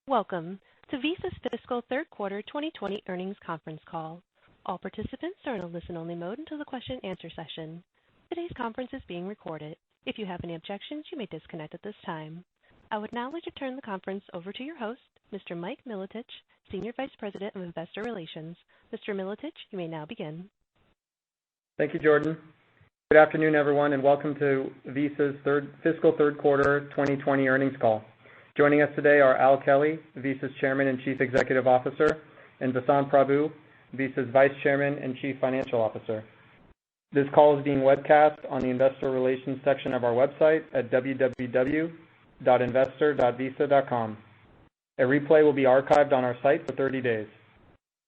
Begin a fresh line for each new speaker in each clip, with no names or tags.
Welcome to Visa's fiscal third quarter 2020 earnings conference call. All participants are in a listen-only mode until the question and answer session. Today's conference is being recorded. If you have any objections, you may disconnect at this time. I would now like to turn the conference over to your host, Mr. Mike Milotich, Senior Vice President of Investor Relations. Mr. Milotich, you may now begin.
Thank you, Jordan. Good afternoon, everyone, and welcome to Visa's fiscal third quarter 2020 earnings call. Joining us today are Al Kelly, Visa's Chairman and Chief Executive Officer, and Vasant Prabhu, Visa's Vice Chairman and Chief Financial Officer. This call is being webcast on the Investor Relations section of our website at www.investor.visa.com. A replay will be archived on our site for 30 days.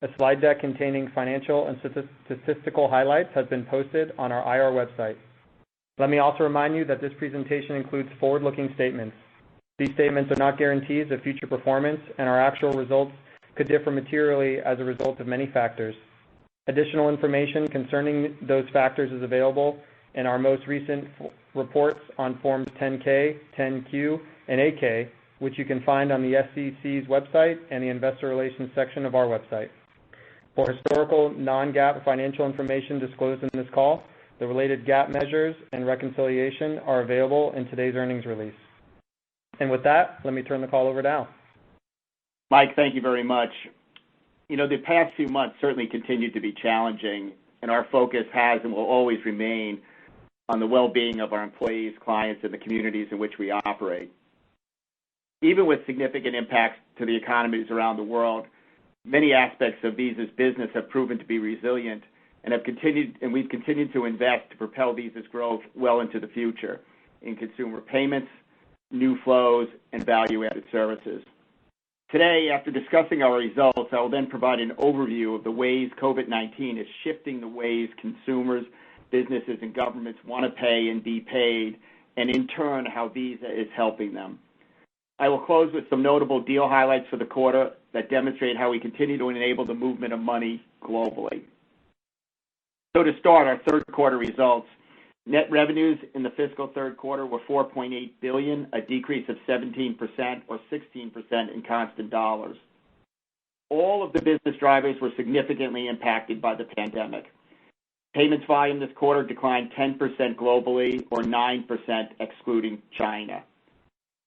A slide deck containing financial and statistical highlights has been posted on our IR website. Let me also remind you that this presentation includes forward-looking statements. These statements are not guarantees of future performance, and our actual results could differ materially as a result of many factors. Additional information concerning those factors is available in our most recent reports on Forms 10-K, 10-Q, and 8-K, which you can find on the SEC's website and the Investor Relations section of our website. For historical non-GAAP financial information disclosed in this call, the related GAAP measures and reconciliation are available in today's earnings release. And with that, let me turn the call over to Al.
Mike, thank you very much. The past few months certainly continued to be challenging, and our focus has and will always remain on the well-being of our employees, clients, and the communities in which we operate. Even with significant impacts to the economies around the world, many aspects of Visa's business have proven to be resilient and we've continued to invest to propel Visa's growth well into the future in consumer payments, new flows, and value-added services. Today, after discussing our results, I will then provide an overview of the ways COVID-19 is shifting the ways consumers, businesses, and governments want to pay and be paid, and in turn, how Visa is helping them. I will close with some notable deal highlights for the quarter that demonstrate how we continue to enable the movement of money globally. So to start, our third quarter results. Net revenues in the fiscal third quarter were $4.8 billion, a decrease of 17% or 16% in constant dollars. All of the business drivers were significantly impacted by the pandemic. Payments volume this quarter declined 10% globally or 9% excluding China.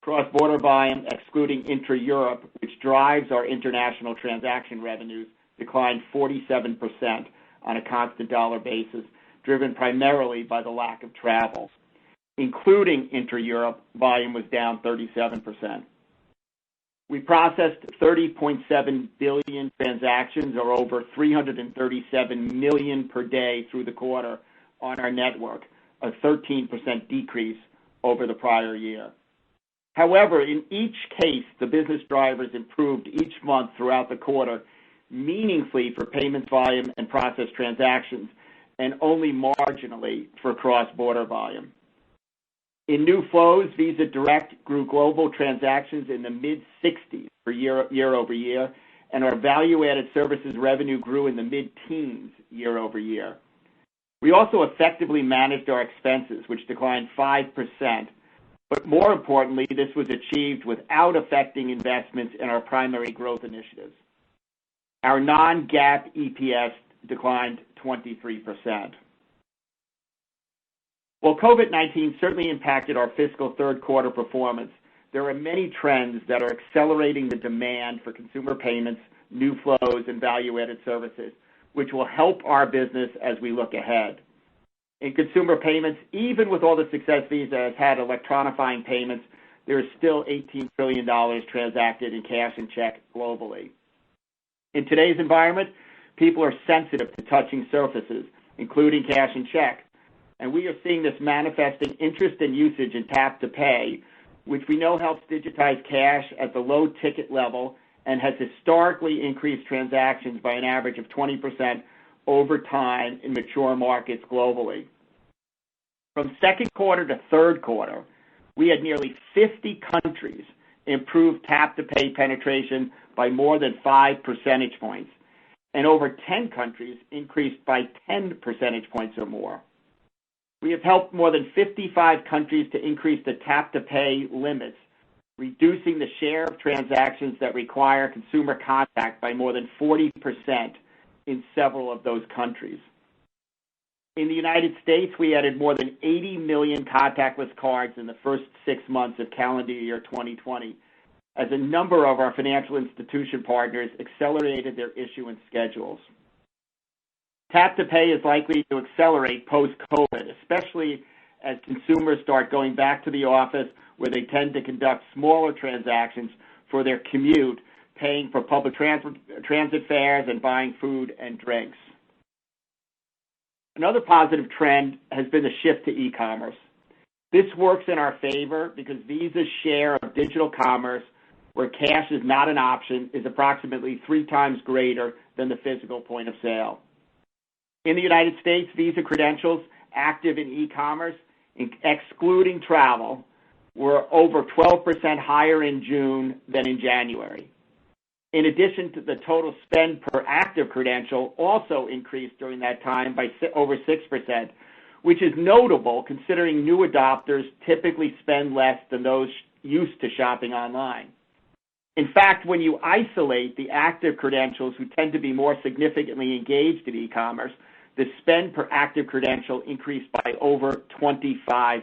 Cross-border volume, excluding intra-Europe, which drives our international transaction revenues, declined 47% on a constant dollar basis, driven primarily by the lack of travel. Including intra-Europe, volume was down 37%. We processed 30.7 billion transactions, or over 337 million per day through the quarter on our network, a 13% decrease over the prior year. However, in each case, the business drivers improved each month throughout the quarter, meaningfully for payments volume and processed transactions, and only marginally for cross-border volume. In new flows, Visa Direct grew global transactions in the mid-60s for year over year, and our value-added services revenue grew in the mid-teens year over year. We also effectively managed our expenses, which declined 5%, but more importantly, this was achieved without affecting investments in our primary growth initiatives. Our non-GAAP EPS declined 23%. While COVID-19 certainly impacted our fiscal third quarter performance, there are many trends that are accelerating the demand for consumer payments, new flows, and value-added services, which will help our business as we look ahead. In consumer payments, even with all the success Visa has had electronifying payments, there is still $18 trillion transacted in cash and check globally. In today's environment, people are sensitive to touching surfaces, including cash and check, and we are seeing this manifesting interest and usage in tap to pay, which we know helps digitize cash at the low ticket level and has historically increased transactions by an average of 20% over time in mature markets globally. From second quarter to third quarter, we had nearly 50 countries improve tap-to-pay penetration by more than 5 percentage points, and over 10 countries increased by 10 percentage points or more. We have helped more than 55 countries to increase the tap-to-pay limits reducing the share of transactions that require consumer contact by more than 40% in several of those countries. In the United States, we added more than 80 million contactless cards in the first 6 months of calendar year 2020, as a number of our financial institution partners accelerated their issuance schedules. Tap to Pay is likely to accelerate post-COVID, especially as consumers start going back to the office where they tend to conduct smaller transactions for their commute, paying for public transit fares and buying food and drinks. Another positive trend has been the shift to e-commerce. This works in our favor because Visa's share of digital commerce, where cash is not an option, is approximately 3 times greater than the physical point of sale. In the United States, Visa credentials active in e-commerce, excluding travel, were over 12% higher in June than in January. In addition to the total spend per active credential also increased during that time by over 6%, which is notable considering new adopters typically spend less than those used to shopping online. In fact, when you isolate the active credentials who tend to be more significantly engaged in e-commerce, the spend per active credential increased by over 25%.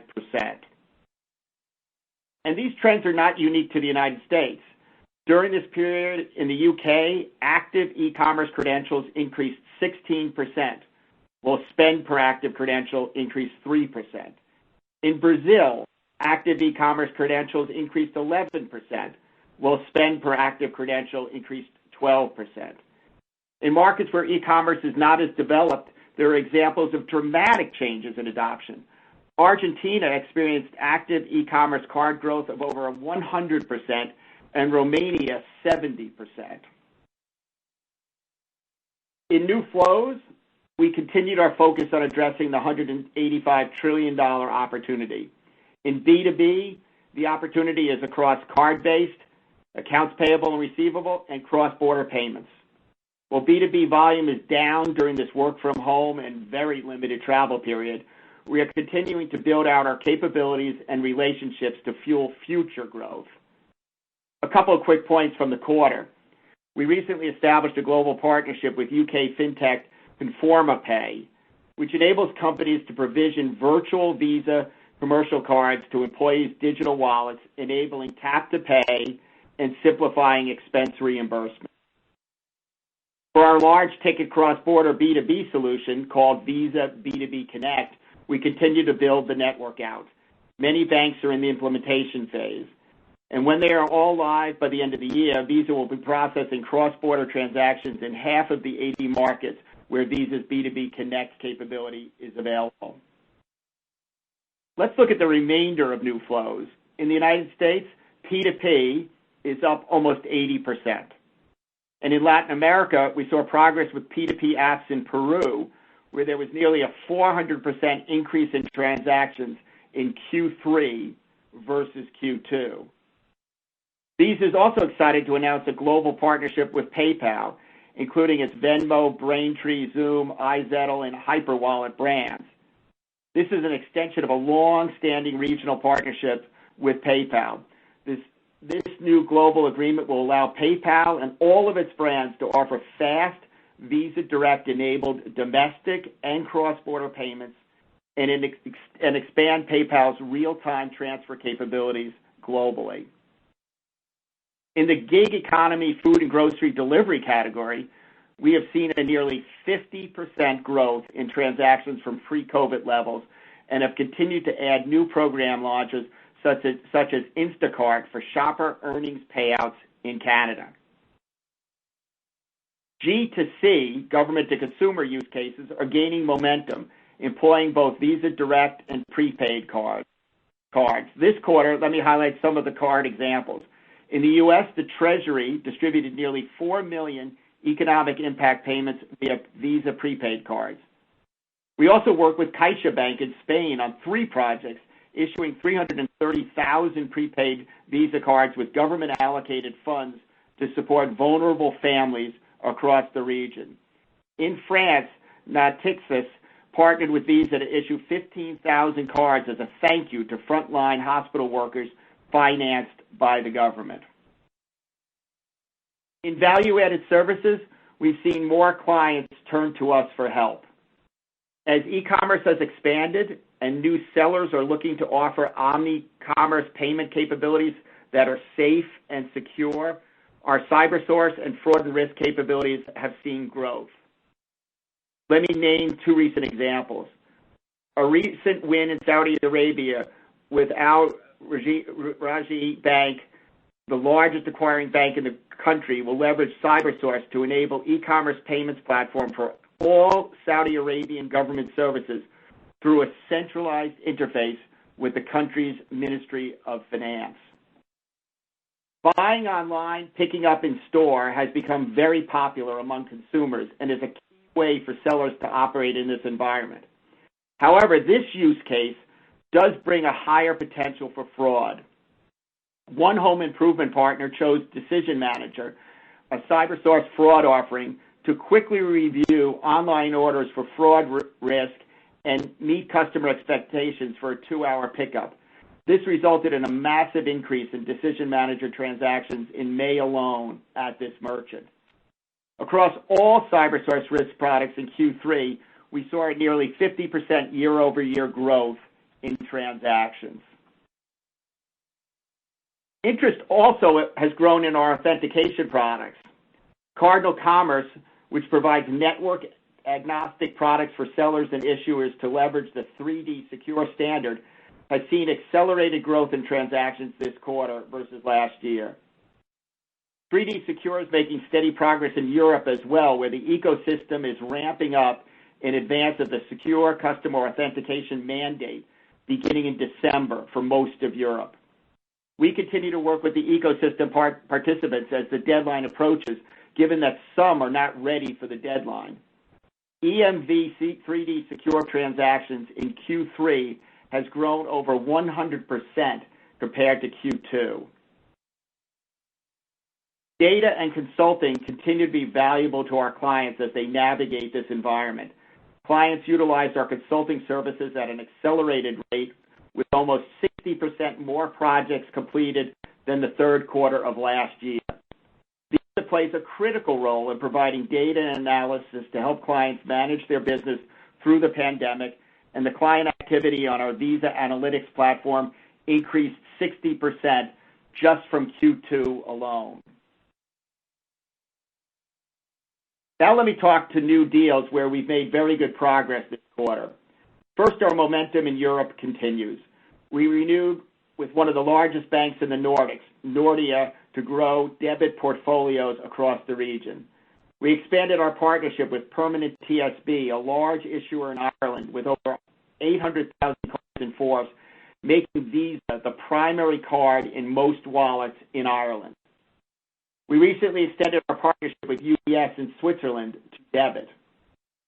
And these trends are not unique to the United States. During this period in the UK, active e-commerce credentials increased 16%, while spend per active credential increased 3%. In Brazil, active e-commerce credentials increased 11%, while spend per active credential increased 12%. In markets where e-commerce is not as developed, there are examples of dramatic changes in adoption. Argentina experienced active e-commerce card growth of over 100%, and Romania 70%. In new flows, we continued our focus on addressing the $185 trillion opportunity. In B2B, the opportunity is across card-based, accounts payable and receivable, and cross-border payments. While B2B volume is down during this work-from-home and very limited travel period, we are continuing to build out our capabilities and relationships to fuel future growth. A couple of quick points from the quarter. We recently established a global partnership with UK fintech Conforma Pay, which enables companies to provision virtual Visa commercial cards to employees' digital wallets, enabling tap to pay and simplifying expense reimbursement. For our large ticket cross-border B2B solution called Visa B2b Connect, we continue to build the network out. Many banks are in the implementation phase. And when they are all live by the end of the year, Visa will be processing cross-border transactions in half of the 80 markets where Visa's B2b Connect capability is available. Let's look at the remainder of new flows. In the United States, P2P is up almost 80%. And in Latin America, we saw progress with P2P apps in Peru, where there was nearly a 400% increase in transactions in Q3 versus Q2. Visa is also excited to announce a global partnership with PayPal, including its Venmo, Braintree, Zoom, iZettle, and Hyperwallet brands. This is an extension of a long-standing regional partnership with PayPal. This new global agreement will allow PayPal and all of its brands to offer fast, Visa Direct-enabled domestic and cross-border payments and expand PayPal's real-time transfer capabilities globally. In the gig economy food and grocery delivery category, we have seen a nearly 50% growth in transactions from pre-COVID levels and have continued to add new program launches such as Instacart for shopper earnings payouts in Canada. G2C, government-to-consumer use cases, are gaining momentum, employing both Visa Direct and prepaid cards. This quarter, let me highlight some of the card examples. In the U.S., the Treasury distributed nearly 4 million economic impact payments via Visa prepaid cards. We also work with CaixaBank in Spain on 3 projects, issuing 330,000 prepaid Visa cards with government-allocated funds to support vulnerable families across the region. In France, Natixis partnered with Visa to issue 15,000 cards as a thank you to frontline hospital workers financed by the government. In value-added services, we've seen more clients turn to us for help. As e-commerce has expanded and new sellers are looking to offer omni-commerce payment capabilities that are safe and secure, our CyberSource and fraud and risk capabilities have seen growth. Let me name two recent examples. A recent win in Saudi Arabia with Al Rajhi Bank, the largest acquiring bank in the country, will leverage CyberSource to enable e-commerce payments platform for all Saudi Arabian government services through a centralized interface with the country's Ministry of Finance. Buying online, picking up in store has become very popular among consumers and is a key way for sellers to operate in this environment. However, this use case does bring a higher potential for fraud. One home improvement partner chose Decision Manager, a CyberSource fraud offering, to quickly review online orders for fraud risk and meet customer expectations for a 2-hour pickup. This resulted in a massive increase in Decision Manager transactions in May alone at this merchant. Across all CyberSource risk products in Q3, we saw a nearly 50% year-over-year growth in transactions. Interest also has grown in our authentication products. Cardinal Commerce, which provides network-agnostic products for sellers and issuers to leverage the 3D Secure standard, has seen accelerated growth in transactions this quarter versus last year. 3D Secure is making steady progress in Europe as well, where the ecosystem is ramping up in advance of the secure customer authentication mandate beginning in December for most of Europe. We continue to work with the ecosystem participants as the deadline approaches, given that some are not ready for the deadline. EMV 3D Secure transactions in Q3 has grown over 100% compared to Q2. Data and consulting continue to be valuable to our clients as they navigate this environment. Clients utilize our consulting services at an accelerated rate, with almost 60% more projects completed than the third quarter of last year. Visa plays a critical role in providing data and analysis to help clients manage their business through the pandemic, and the client activity on our Visa Analytics platform increased 60% just from Q2 alone. Now let me talk to new deals where we've made very good progress this quarter. First, our momentum in Europe continues. We renewed with one of the largest banks in the Nordics, Nordea, to grow debit portfolios across the region. We expanded our partnership with Permanent TSB, a large issuer in Ireland with over 800,000 cards in force, making Visa the primary card in most wallets in Ireland. We recently extended our partnership with UBS in Switzerland to debit.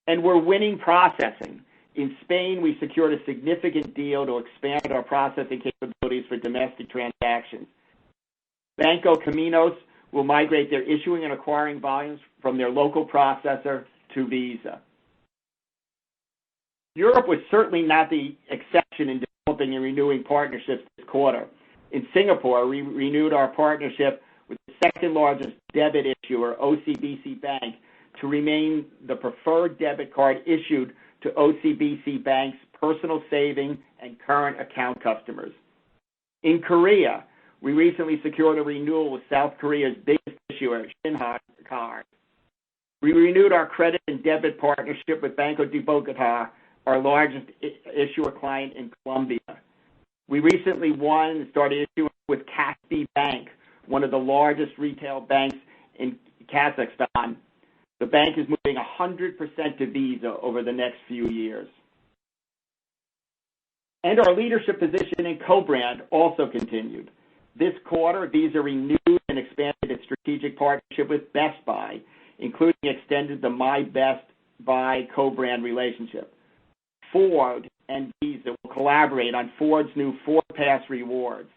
And we're winning processing. In Spain, we secured a significant deal to expand our processing capabilities for domestic transactions. Banco Caminos will migrate their issuing and acquiring volumes from their local processor to Visa. Europe was certainly not the exception in developing and renewing partnerships this quarter. In Singapore, we renewed our partnership with the second largest debit issuer, OCBC Bank, to remain the preferred debit card issued to OCBC Bank's personal saving and current account customers. In Korea, we recently secured a renewal with South Korea's biggest issuer, Shinhan Card. We renewed our credit and debit partnership with Banco de Bogota, our largest issuer client in Colombia. We recently won and started issuing with Kaspi Bank, one of the largest retail banks in Kazakhstan. The bank is moving 100% to Visa over the next few years. And our leadership position in co-brand also continued. This quarter, Visa renewed and expanded its strategic partnership with Best Buy, including extended the My Best Buy co-brand relationship. Ford and Visa will collaborate on Ford's new Ford Pass Rewards,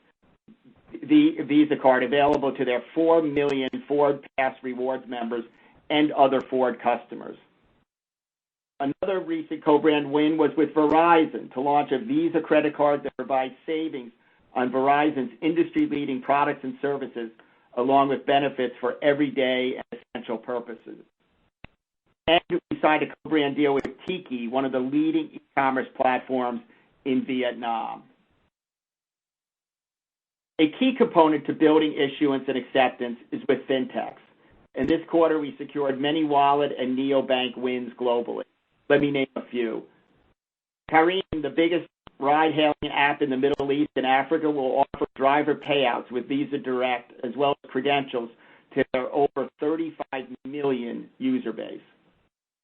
the Visa card available to their 4 million Ford Pass Rewards members and other Ford customers. Another recent co-brand win was with Verizon to launch a Visa credit card that provides savings on Verizon's industry-leading products and services, along with benefits for everyday and essential purposes. And we signed a co-brand deal with Tiki, one of the leading e-commerce platforms in Vietnam. A key component to building issuance and acceptance is with fintechs. In this quarter, we secured many wallet and neobank wins globally. Let me name a few. Careem, the biggest ride-hailing app in the Middle East and Africa, will offer driver payouts with Visa Direct as well as credentials to their over 35 million user base.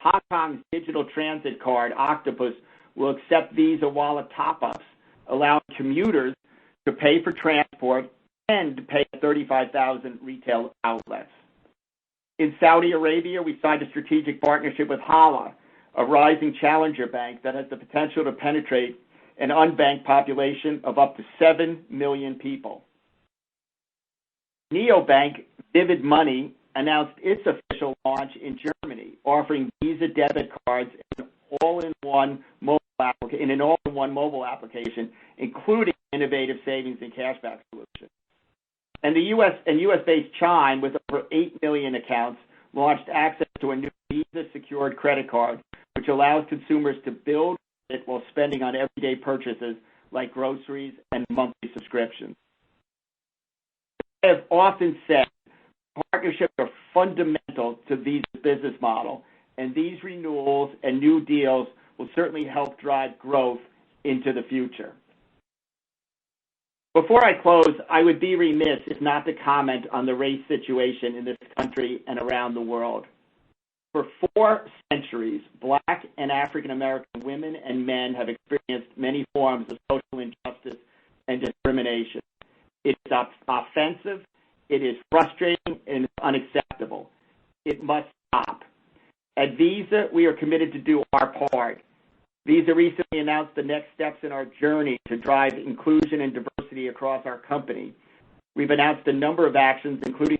Hong Kong's digital transit card, Octopus, will accept Visa wallet top-ups, allowing commuters to pay for transport and to pay at 35,000 retail outlets. In Saudi Arabia, we signed a strategic partnership with Hala, a rising challenger bank that has the potential to penetrate an unbanked population of up to 7 million people. Neobank Vivid Money announced its official launch in Germany, offering Visa debit cards in an all-in-one mobile application, including innovative savings and cashback solutions. And the U.S.-based Chime, with over 8 million accounts, launched access to a new Visa-secured credit card, which allows consumers to build it while spending on everyday purchases like groceries and monthly subscriptions. I have often said partnerships are fundamental to Visa's business model, and these renewals and new deals will certainly help drive growth into the future. Before I close, I would be remiss if not to comment on the race situation in this country and around the world. For 4 centuries, Black and African American women and men have experienced many forms of social injustice and discrimination. It is offensive, it is frustrating, and it's unacceptable. It must stop. At Visa, we are committed to do our part. Visa recently announced the next steps in our journey to drive inclusion and diversity across our company. We've announced a number of actions, including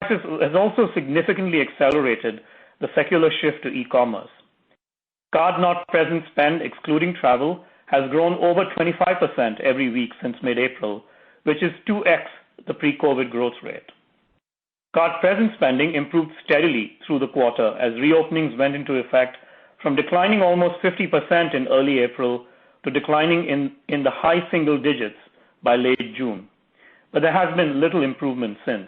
has also significantly accelerated the secular shift to e-commerce. Card-not-present spend, excluding travel, has grown over 25% every week since mid-April, which is 2x the pre-COVID growth rate. Card-present spending improved steadily through the quarter as reopenings went into effect, from declining almost 50% in early April to declining in the high single digits by late June. But there has been little improvement since.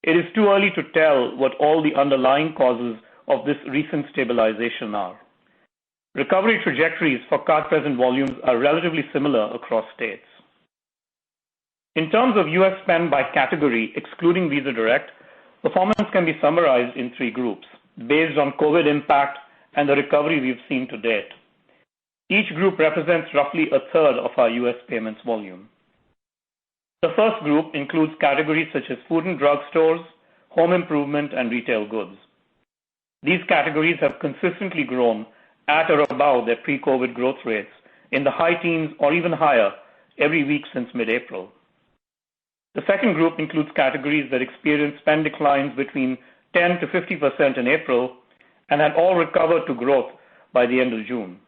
It is too early to tell what all the underlying causes of this recent stabilization are. Recovery trajectories for card-present volumes are relatively similar across states. In terms of U.S. spend by category, excluding Visa Direct, performance can be summarized in three groups, based on COVID impact and the recovery we've seen to date. Each group represents roughly a third of our U.S. payments volume. The first group includes categories such as food and drug stores, home improvement, and retail goods. These categories have consistently grown at or above their pre-COVID growth rates in the high teens or even higher every week since mid-April. The second group includes categories that experienced spend declines between 10 to 50% in April and had all recovered to growth by the end of June.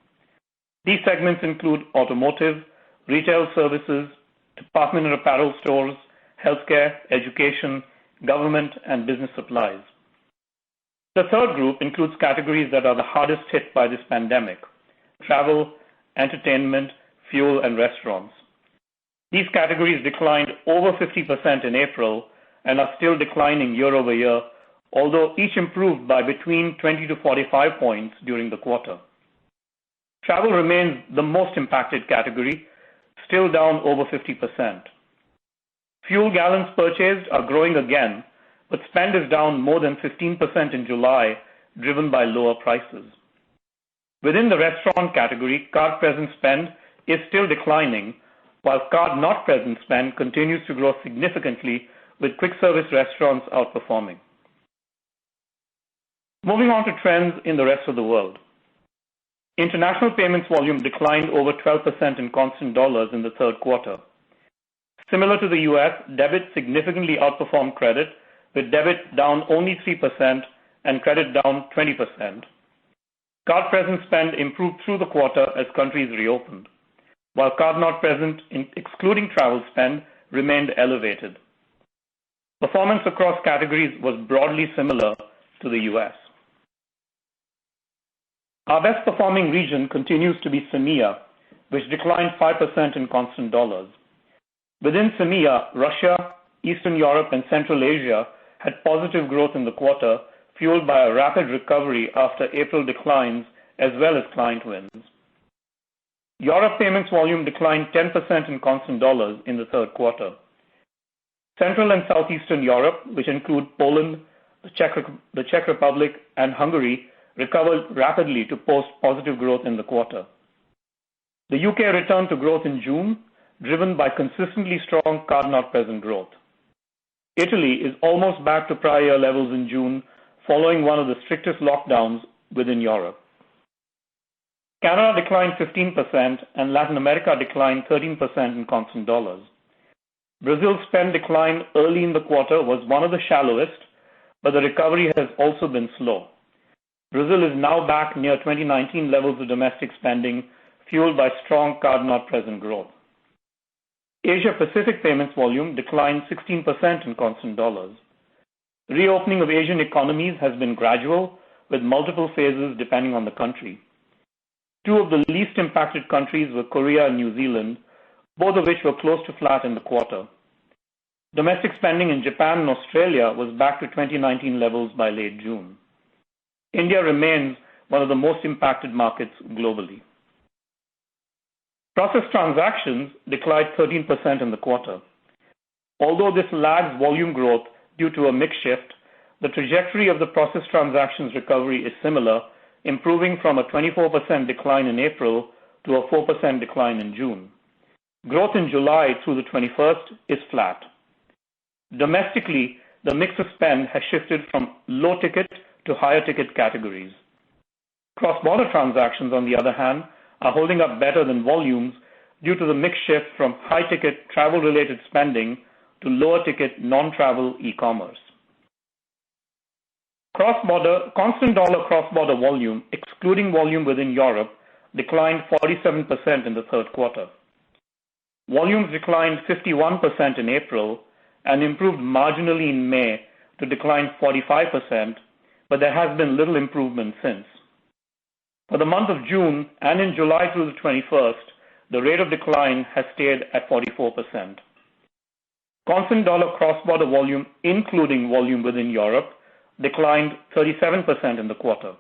These segments include automotive, retail services, department and apparel stores, healthcare, education, government, and business supplies. The third group includes categories that are the hardest hit by this pandemic: travel, entertainment, fuel, and restaurants. These categories declined over 50% in April and are still declining year over year, although each improved by between 20 to 45 points during the quarter. Travel remains the most impacted category, still down over 50%. Fuel gallons purchased are growing again, but spend is down more than 15% in July, driven by lower prices. Within the restaurant category, card-present spend is still declining, while card-not-present spend continues to grow significantly, with quick-service restaurants outperforming. Moving on to trends in the rest of the world. International payments volume declined over 12% in constant dollars in the third quarter. Similar to the U.S., debit significantly outperformed credit, with debit down only 3% and credit down 20%. Card-present spend improved through the quarter as countries reopened, while card-not-present, excluding travel spend, remained elevated. Performance across categories was broadly similar to the U.S. Our best performing region continues to be CEMEA, which declined 5% in constant dollars. Within CEMEA, Russia, Eastern Europe, and Central Asia had positive growth in the quarter, fueled by a rapid recovery after April declines as well as client wins. Europe payments volume declined 10% in constant dollars in the third quarter. Central and Southeastern Europe, which include Poland, the Czech Republic, and Hungary, recovered rapidly to post positive growth in the quarter. The UK returned to growth in June, driven by consistently strong card-not-present growth. Italy is almost back to prior year levels in June, following one of the strictest lockdowns within Europe. Canada declined 15% and Latin America declined 13% in constant dollars. Brazil's spend decline early in the quarter was one of the shallowest, but the recovery has also been slow. Brazil is now back near 2019 levels of domestic spending, fueled by strong card-not-present growth. Asia Pacific payments volume declined 16% in constant dollars. Reopening of Asian economies has been gradual, with multiple phases depending on the country. Two of the least impacted countries were Korea and New Zealand, both of which were close to flat in the quarter. Domestic spending in Japan and Australia was back to 2019 levels by late June. India remains one of the most impacted markets globally. Processed transactions declined 13% in the quarter. Although this lags volume growth due to a mix shift, the trajectory of the processed transactions recovery is similar, improving from a 24% decline in April to a 4% decline in June. Growth in July through the 21st is flat. Domestically, the mix of spend has shifted from low ticket to higher ticket categories. Cross-border transactions, on the other hand, are holding up better than volumes due to the mix shift from high-ticket travel-related spending to lower-ticket non-travel e-commerce. Constant dollar cross-border volume, excluding volume within Europe, declined 47% in the third quarter. Volumes declined 51% in April and improved marginally in May to decline 45%, but there has been little improvement since. For the month of June and in July through the 21st, the rate of decline has stayed at 44%. Constant dollar cross-border volume, including volume within Europe, declined 37% in the quarter.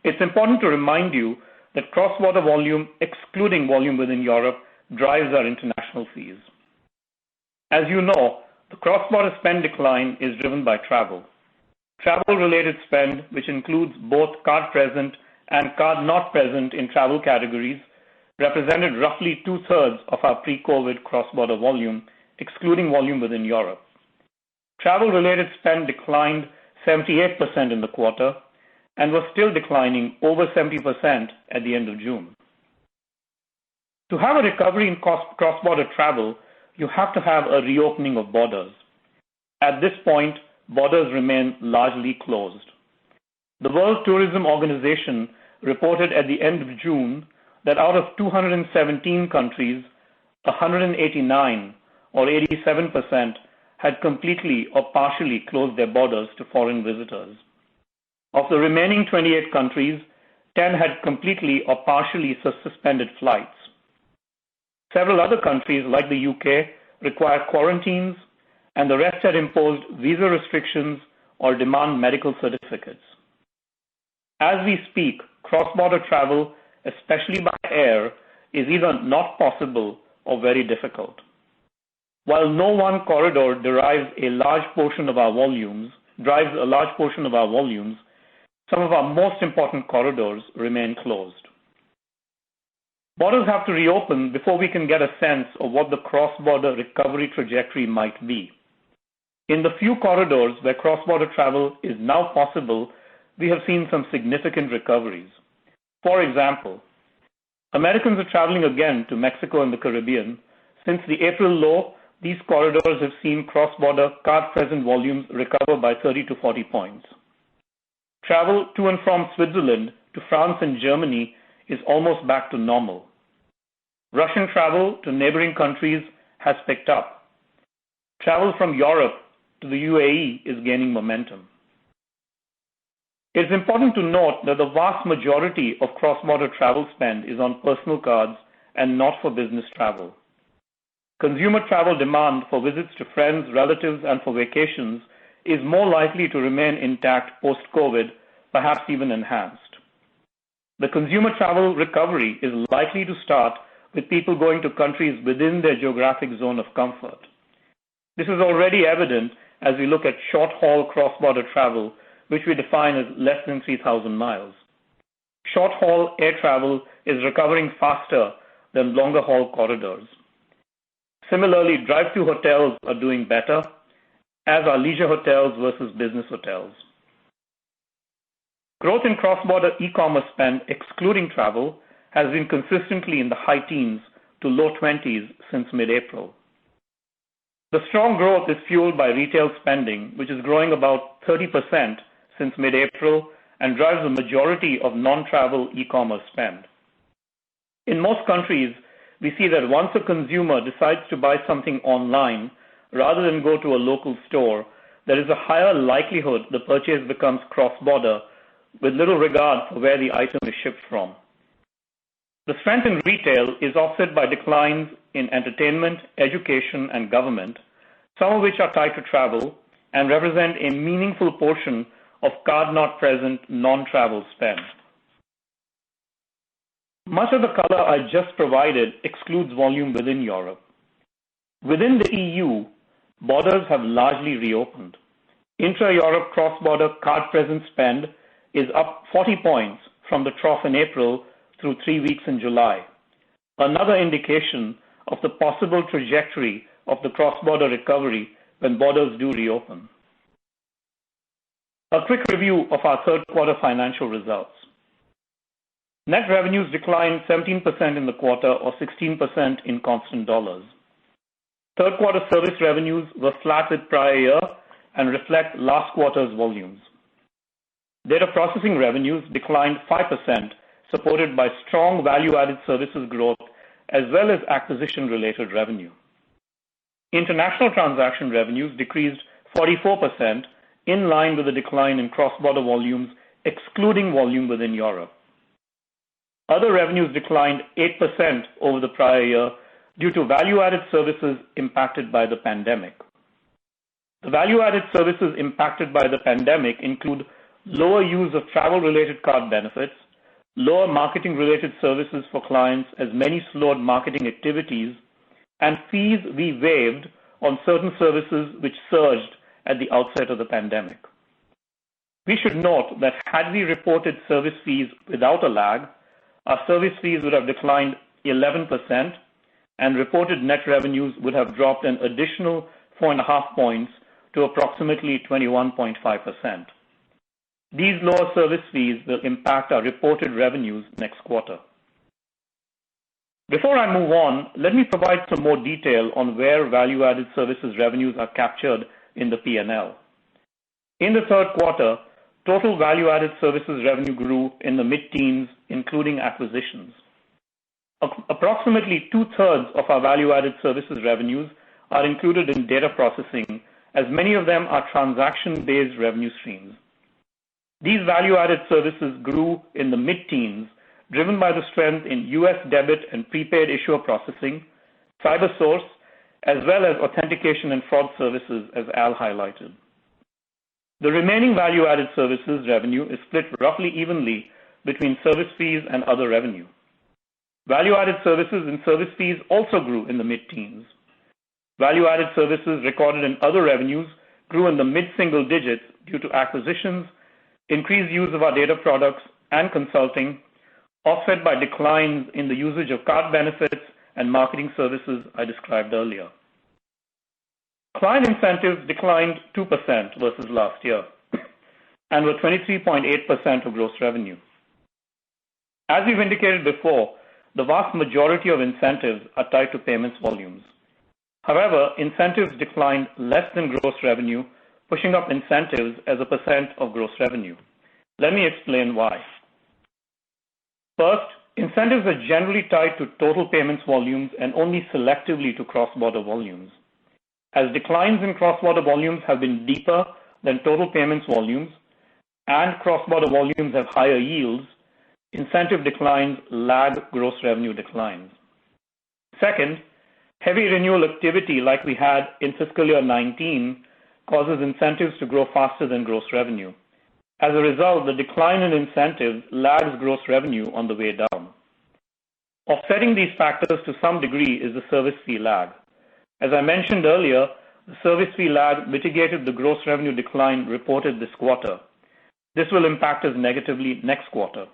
It's important to remind you that cross-border volume, excluding volume within Europe, drives our international fees. As you know, the cross-border spend decline is driven by travel. Travel-related spend, which includes both card present and card not present in travel categories, represented roughly 2/3 of our pre-COVID cross-border volume, excluding volume within Europe. Travel-related spend declined 78% in the quarter and was still declining over 70% at the end of June. To have a recovery in cross-border travel, you have to have a reopening of borders. At this point, borders remain largely closed. The World Tourism Organization reported at the end of June that out of 217 countries, 189, or 87%, had completely or partially closed their borders to foreign visitors. Of the remaining 28 countries, 10 had completely or partially suspended flights. Several other countries, like the UK, require quarantines, and the rest had imposed visa restrictions or demand medical certificates. As we speak, cross-border travel, especially by air, is either not possible or very difficult. While no one corridor drives a large portion of our volumes, some of our most important corridors remain closed. Borders have to reopen before we can get a sense of what the cross-border recovery trajectory might be. In the few corridors where cross-border travel is now possible, we have seen some significant recoveries. For example, Americans are traveling again to Mexico and the Caribbean. Since the April low, these corridors have seen cross-border card-present volumes recover by 30 to 40 points. Travel to and from Switzerland to France and Germany is almost back to normal. Russian travel to neighboring countries has picked up. Travel from Europe to the UAE is gaining momentum. It's important to note that the vast majority of cross-border travel spend is on personal cards and not for business travel. Consumer travel demand for visits to friends, relatives, and for vacations is more likely to remain intact post-COVID, perhaps even enhanced. The consumer travel recovery is likely to start with people going to countries within their geographic zone of comfort. This is already evident as we look at short-haul cross-border travel, which we define as less than 3,000 miles. Short-haul air travel is recovering faster than longer-haul corridors. Similarly, drive-to hotels are doing better, as are leisure hotels versus business hotels. Growth in cross-border e-commerce spend, excluding travel, has been consistently in the high teens to low 20s since mid-April. The strong growth is fueled by retail spending, which is growing about 30% since mid-April and drives the majority of non-travel e-commerce spend. In most countries, we see that once a consumer decides to buy something online rather than go to a local store, there is a higher likelihood the purchase becomes cross-border with little regard for where the item is shipped from. The strength in retail is offset by declines in entertainment, education, and government, some of which are tied to travel and represent a meaningful portion of card-not-present non-travel spend. Much of the color I just provided excludes volume within Europe. Within the EU, borders have largely reopened. Intra-Europe cross-border card-present spend is up 40 points from the trough in April through 3 weeks in July, another indication of the possible trajectory of the cross-border recovery when borders do reopen. A quick review of our third quarter financial results. Net revenues declined 17% in the quarter, or 16% in constant dollars. Third quarter service revenues were flat with prior year and reflect last quarter's volumes. Data processing revenues declined 5%, supported by strong value-added services growth as well as acquisition-related revenue. International transaction revenues decreased 44%, in line with the decline in cross-border volumes, excluding volume within Europe. Other revenues declined 8% over the prior year due to value-added services impacted by the pandemic. The value-added services impacted by the pandemic include lower use of travel-related card benefits, lower marketing-related services for clients as many slowed marketing activities, and fees we waived on certain services which surged at the outset of the pandemic. We should note that had we reported service fees without a lag, our service fees would have declined 11% and reported net revenues would have dropped an additional 4.5 points to approximately 21.5%. These lower service fees will impact our reported revenues next quarter. Before I move on, let me provide some more detail on where value-added services revenues are captured in the P&L. In the third quarter, total value-added services revenue grew in the mid-teens, including acquisitions. Approximately two-thirds of our value-added services revenues are included in data processing, as many of them are transaction-based revenue streams. These value-added services grew in the mid-teens, driven by the strength in U.S. debit and prepaid issuer processing, CyberSource, as well as authentication and fraud services, as Al highlighted. The remaining value-added services revenue is split roughly evenly between service fees and other revenue. Value-added services and service fees also grew in the mid-teens. Value-added services recorded in other revenues grew in the mid-single digits due to acquisitions, increased use of our data products, and consulting, offset by declines in the usage of card benefits and marketing services I described earlier. Client incentives declined 2% versus last year and were 23.8% of gross revenue. As we've indicated before, the vast majority of incentives are tied to payments volumes. However, incentives declined less than gross revenue, pushing up incentives as a percent of gross revenue. Let me explain why. First, incentives are generally tied to total payments volumes and only selectively to cross-border volumes. As declines in cross-border volumes have been deeper than total payments volumes and cross-border volumes have higher yields, incentive declines lag gross revenue declines. Second, heavy renewal activity like we had in fiscal year 19 causes incentives to grow faster than gross revenue. As a result, the decline in incentives lags gross revenue on the way down. Offsetting these factors to some degree is the service fee lag. As I mentioned earlier, the service fee lag mitigated the gross revenue decline reported this quarter. This will impact us negatively next quarter.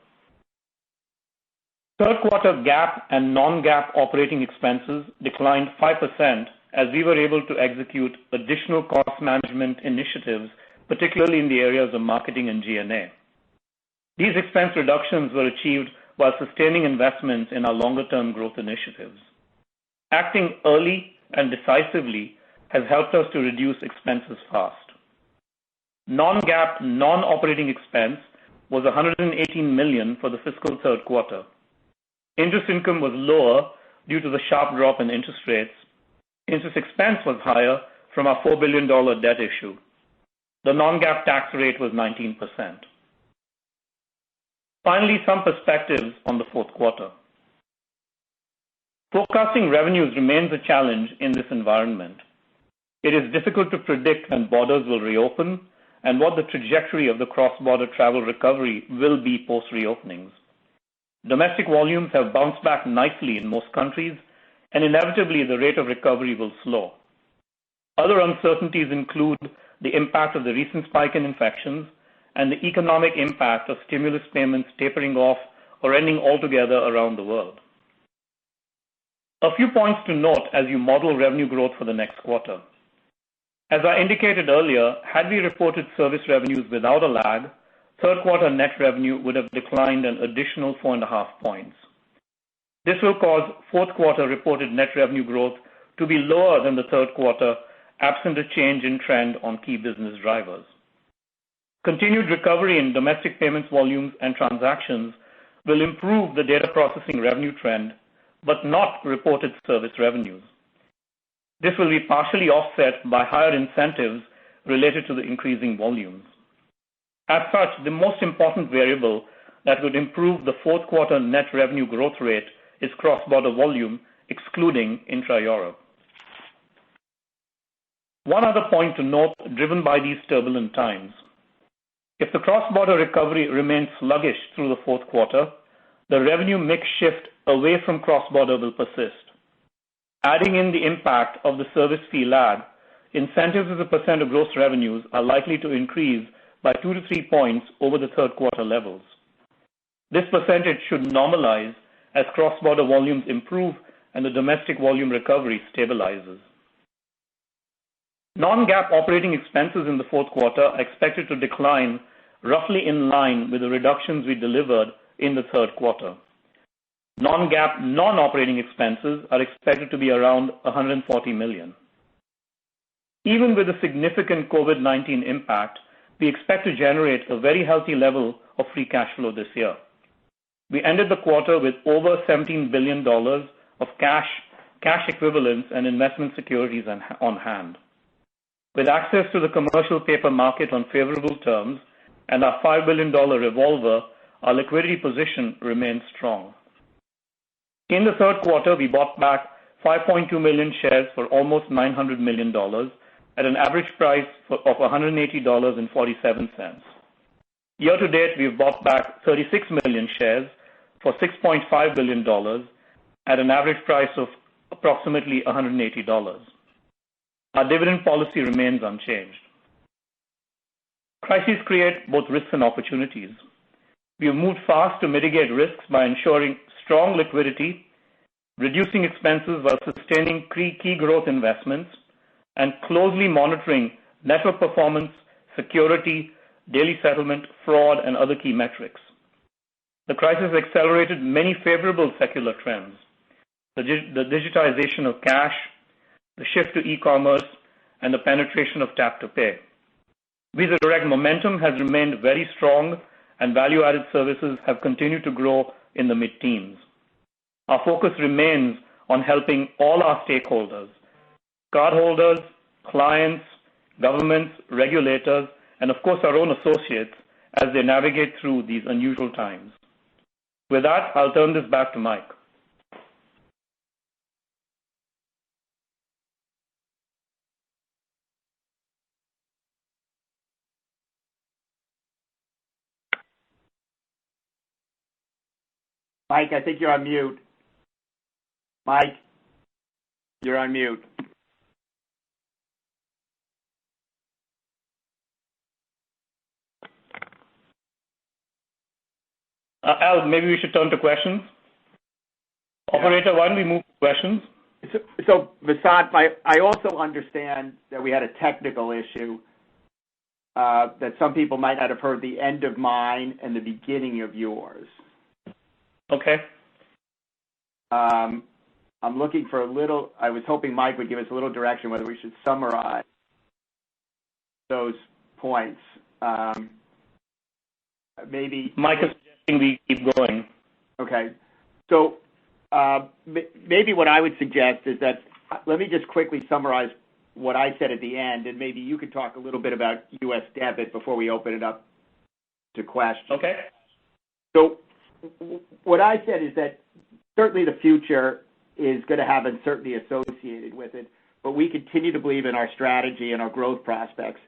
Third quarter GAAP and Non-Gaap operating expenses declined 5% as we were able to execute additional cost management initiatives, particularly in the areas of marketing and G&A. These expense reductions were achieved while sustaining investments in our longer-term growth initiatives. Acting early and decisively has helped us to reduce expenses fast. Non-Gaap non-operating expense was $118 million for the fiscal third quarter. Interest income was lower due to the sharp drop in interest rates. Interest expense was higher from our $4 billion debt issue. The non-GAAP tax rate was 19%. Finally, some perspectives on the fourth quarter. Forecasting revenues remains a challenge in this environment. It is difficult to predict when borders will reopen and what the trajectory of the cross-border travel recovery will be post-reopenings. Domestic volumes have bounced back nicely in most countries, and inevitably the rate of recovery will slow. Other uncertainties include the impact of the recent spike in infections and the economic impact of stimulus payments tapering off or ending altogether around the world. A few points to note as you model revenue growth for the next quarter. As I indicated earlier, had we reported service revenues without a lag, third quarter net revenue would have declined an additional 4.5 points. This will cause fourth quarter reported net revenue growth to be lower than the third quarter, absent a change in trend on key business drivers. Continued recovery in domestic payments volumes and transactions will improve the data processing revenue trend, but not reported service revenues. This will be partially offset by higher incentives related to the increasing volumes. As such, the most important variable that would improve the fourth quarter net revenue growth rate is cross-border volume, excluding intra-Europe. One other point to note, driven by these turbulent times. If the cross-border recovery remains sluggish through the fourth quarter, the revenue mix shift away from cross-border will persist. Adding in the impact of the service fee lag, incentives as a percent of gross revenues are likely to increase by 2 to 3 points over the third quarter levels. This percentage should normalize as cross-border volumes improve and the domestic volume recovery stabilizes. Non-GAAP operating expenses in the fourth quarter are expected to decline roughly in line with the reductions we delivered in the third quarter. Non-GAAP non-operating expenses are expected to be around $140 million. Even with a significant COVID-19 impact, we expect to generate a very healthy level of free cash flow this year. We ended the quarter with over $17 billion of cash equivalents, and investment securities on hand. With access to the commercial paper market on favorable terms and our $5 billion revolver, our liquidity position remains strong. In the third quarter, we bought back 5.2 million shares for almost $900 million at an average price of $180.47. Year to date, we've bought back 36 million shares for $6.5 billion at an average price of approximately $180. Our dividend policy remains unchanged. Crises create both risks and opportunities. We have moved fast to mitigate risks by ensuring strong liquidity, reducing expenses while sustaining key growth investments, and closely monitoring network performance, security, daily settlement, fraud, and other key metrics. The crisis accelerated many favorable secular trends: the digitization of cash, the shift to e-commerce, and the penetration of tap-to-pay. Visa Direct momentum has remained very strong, and value-added services have continued to grow in the mid-teens. Our focus remains on helping all our stakeholders, cardholders, clients, governments, regulators, and of course our own associates as they navigate through these unusual times. With that, I'll turn this back to Mike.
Mike, I think you're on mute. Mike, you're on mute.
Al, maybe we should turn to questions. Operator, why don't we move to questions?
So Vasant, I also understand that we had a technical issue, that some people might not have heard the end of mine and the beginning of yours.
Okay.
I'm looking for I was hoping Mike would give us a little direction whether we should summarize those points. Maybe
Mike is suggesting we keep going.
Okay. So maybe what I would suggest is that let me just quickly summarize what I said at the end, and maybe you could talk a little bit about U.S. debit before we open it up to questions.
Okay.
So what I said is that certainly the future is going to have uncertainty associated with it, but we continue to believe in our strategy and our growth prospects.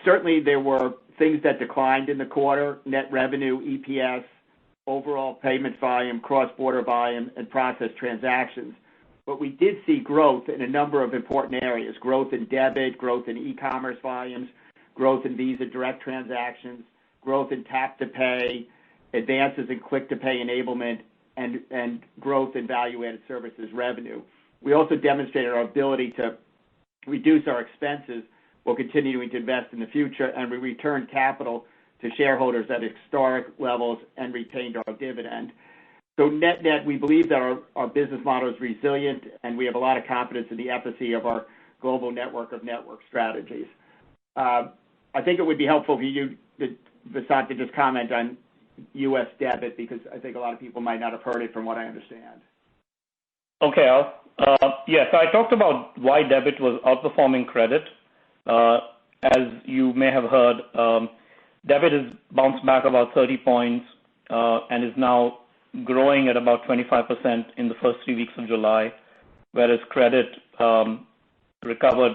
Certainly there were things that declined in the quarter: net revenue, EPS, overall payments volume, cross-border volume, and processed transactions. But we did see growth in a number of important areas: growth in debit, growth in e-commerce volumes, growth in Visa Direct transactions, growth in tap-to-pay, advances in click-to-pay enablement, and growth in value-added services revenue. We also demonstrated our ability to reduce our expenses while continuing to invest in the future, and we returned capital to shareholders at historic levels and retained our dividend. So net-net, we believe that our business model is resilient, and we have a lot of confidence in the efficacy of our global network of network strategies. I think it would be helpful for you, Vasant, to just comment on U.S. debit, because I think a lot of people might not have heard it from what I understand.
Okay, Al. Yes, I talked about why debit was outperforming credit. As you may have heard, debit has bounced back about 30 points and is now growing at about 25% in the first 3 weeks of July, whereas credit recovered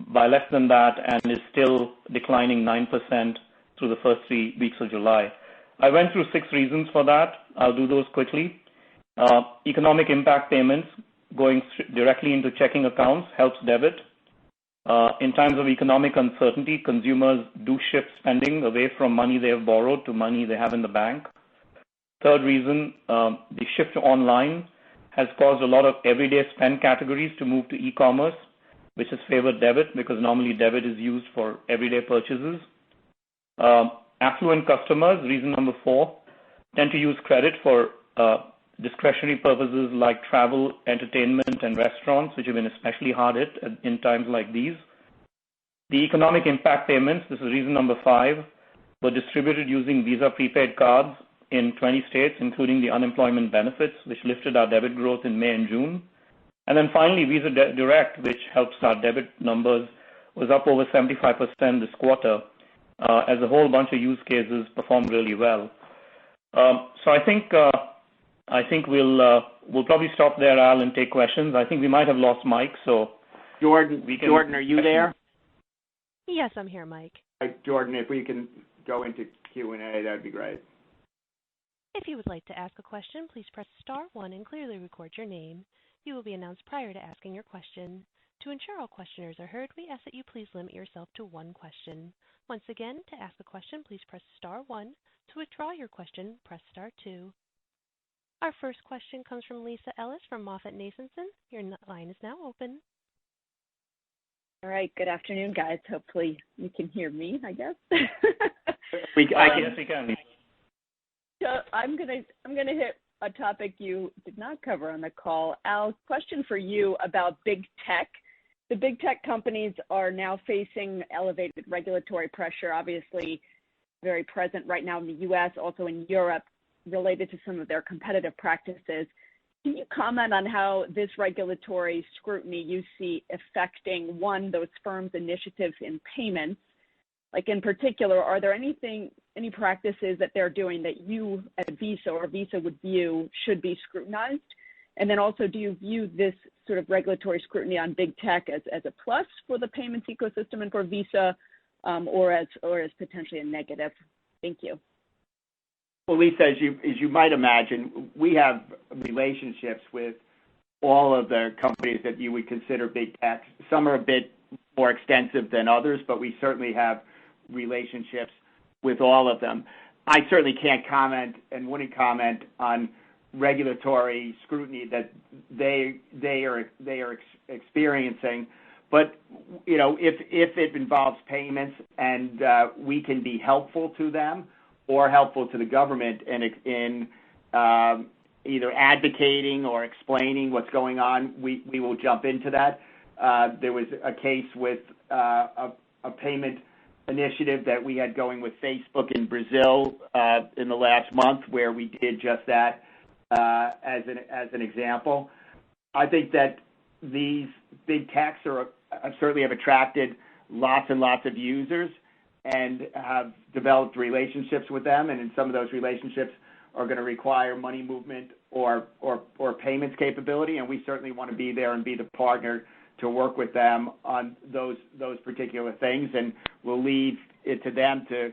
by less than that and is still declining 9% through the first 3 weeks of July. I went through 6 reasons for that. I'll do those quickly. Economic impact payments going directly into checking accounts helps debit. In times of economic uncertainty, consumers do shift spending away from money they have borrowed to money they have in the bank. Third reason, the shift to online has caused a lot of everyday spend categories to move to e-commerce, which has favored debit because normally debit is used for everyday purchases. Affluent customers, reason number 4, tend to use credit for discretionary purposes like travel, entertainment, and restaurants, which have been especially hard hit in times like these. The economic impact payments, this is reason number 5, were distributed using Visa prepaid cards in 20 states, including the unemployment benefits, which lifted our debit growth in May and June. And then finally, Visa Direct, which helps our debit numbers, was up over 75% this quarter, as a whole bunch of use cases performed really well. So I think we'll probably stop there, Al, and take questions. I think we might have lost Mike, so
Jordan, are you there?
Yes, I'm here, Mike.
Jordan, if we can go into Q&A, that'd be great.
If you would like to ask a question, please press star 1 and clearly record your name. You will be announced prior to asking your question. To ensure all questioners are heard, we ask that you please limit yourself to 1 question. Once again, to ask a question, please press star 1. To withdraw your question, press star 2. Our first question comes from Lisa Ellis from MoffettNathanson. Your line is now open.
All right. Good afternoon, guys. Hopefully you can hear me, I guess.
Yes, we can.
So I'm gonna hit a topic you did not cover on the call. Al, question for you about big tech. The big tech companies are now facing elevated regulatory pressure, obviously very present right now in the U.S., also in Europe, related to some of their competitive practices. Can you comment on how this regulatory scrutiny you see affecting, one, those firms' initiatives in payments? Like in particular, are there any practices that they're doing that you at Visa or Visa would view should be scrutinized? And then also, do you view this sort of regulatory scrutiny on big tech as a plus for the payments ecosystem and for Visa, or as potentially a negative? Thank you.
Well, Lisa, as you might imagine, we have relationships with all of the companies that you would consider big tech. Some are a bit more extensive than others, but we certainly have relationships with all of them. I certainly can't comment and wouldn't comment on regulatory scrutiny that they are experiencing. But you know, if it involves payments and we can be helpful to them or helpful to the government in either advocating or explaining what's going on, we will jump into that. There was a case with a payment initiative that we had going with Facebook in Brazil in the last month, where we did just that as an example. I think that these big techs certainly have attracted lots and lots of users and have developed relationships with them, and in some of those relationships are going to require money movement or payments capability, and we certainly want to be there and be the partner to work with them on those particular things, and we'll leave it to them to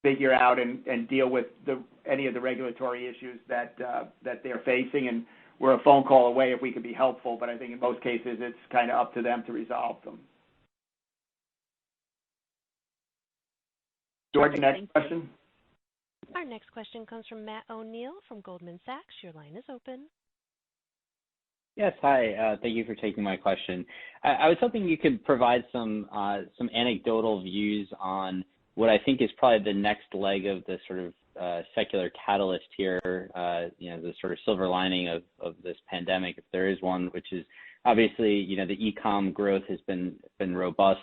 figure out and deal with any of the regulatory issues that they're facing, and we're a phone call away if we can be helpful, but I think in most cases it's kind of up to them to resolve them. George, next question.
Our next question comes from Matt O'Neill from Goldman Sachs. Your line is open.
Yes, hi. Thank you for taking my question. I was hoping you could provide some anecdotal views on what I think is probably the next leg of the sort of secular catalyst here, the sort of silver lining of this pandemic, if there is one, which is obviously, the e-com growth has been robust.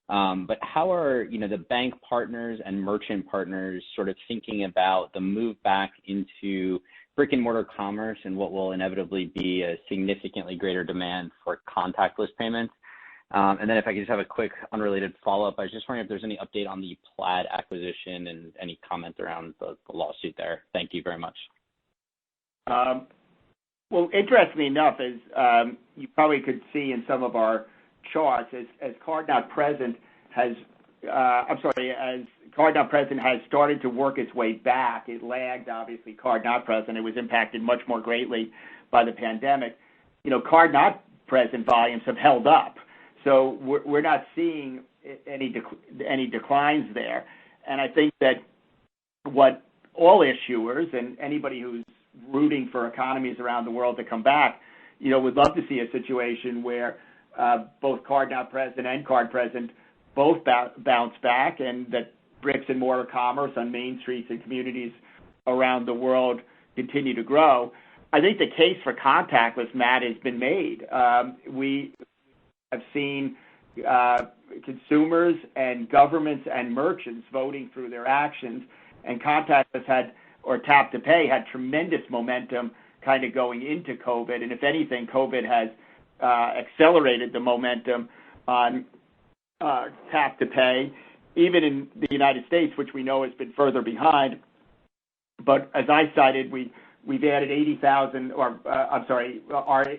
But how are, the bank partners and merchant partners sort of thinking about the move back into brick and mortar commerce and what will inevitably be a significantly greater demand for contactless payments? And then if I could just have a quick unrelated follow-up, I was just wondering if there's any update on the Plaid acquisition and any comment around the lawsuit there. Thank you very much.
Well, interestingly enough, as you probably could see in some of our charts, as card not present has started to work its way back. It lagged, obviously, card not present. It was impacted much more greatly by the pandemic. Card not present volumes have held up. So we're not seeing any declines there. And I think that what all issuers and anybody who's rooting for economies around the world to come back, would love to see a situation where both card not present and card present both bounce back, and that bricks and mortar commerce on main streets and communities around the world continue to grow. I think the case for contactless, Matt, has been made. We have seen consumers and governments and merchants voting through their actions, and contactless tap to pay had tremendous momentum kind of going into COVID. And if anything, COVID has accelerated the momentum on tap to pay, even in the United States, which we know has been further behind. But as I cited, we've added 80,000, our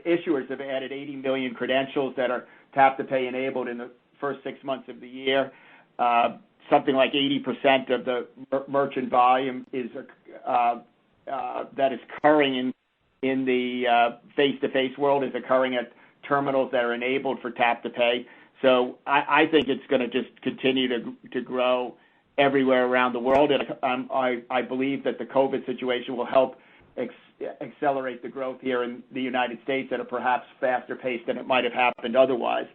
issuers have added 80 million credentials that are tap to pay enabled in the first 6 months of the year. Something like 80% of the merchant volume is that is occurring in the face-to-face world is occurring at terminals that are enabled for tap to pay. So I think it's going to just continue to grow everywhere around the world. And I believe that the COVID situation will help accelerate the growth here in the United States at a perhaps faster pace than it might have happened otherwise.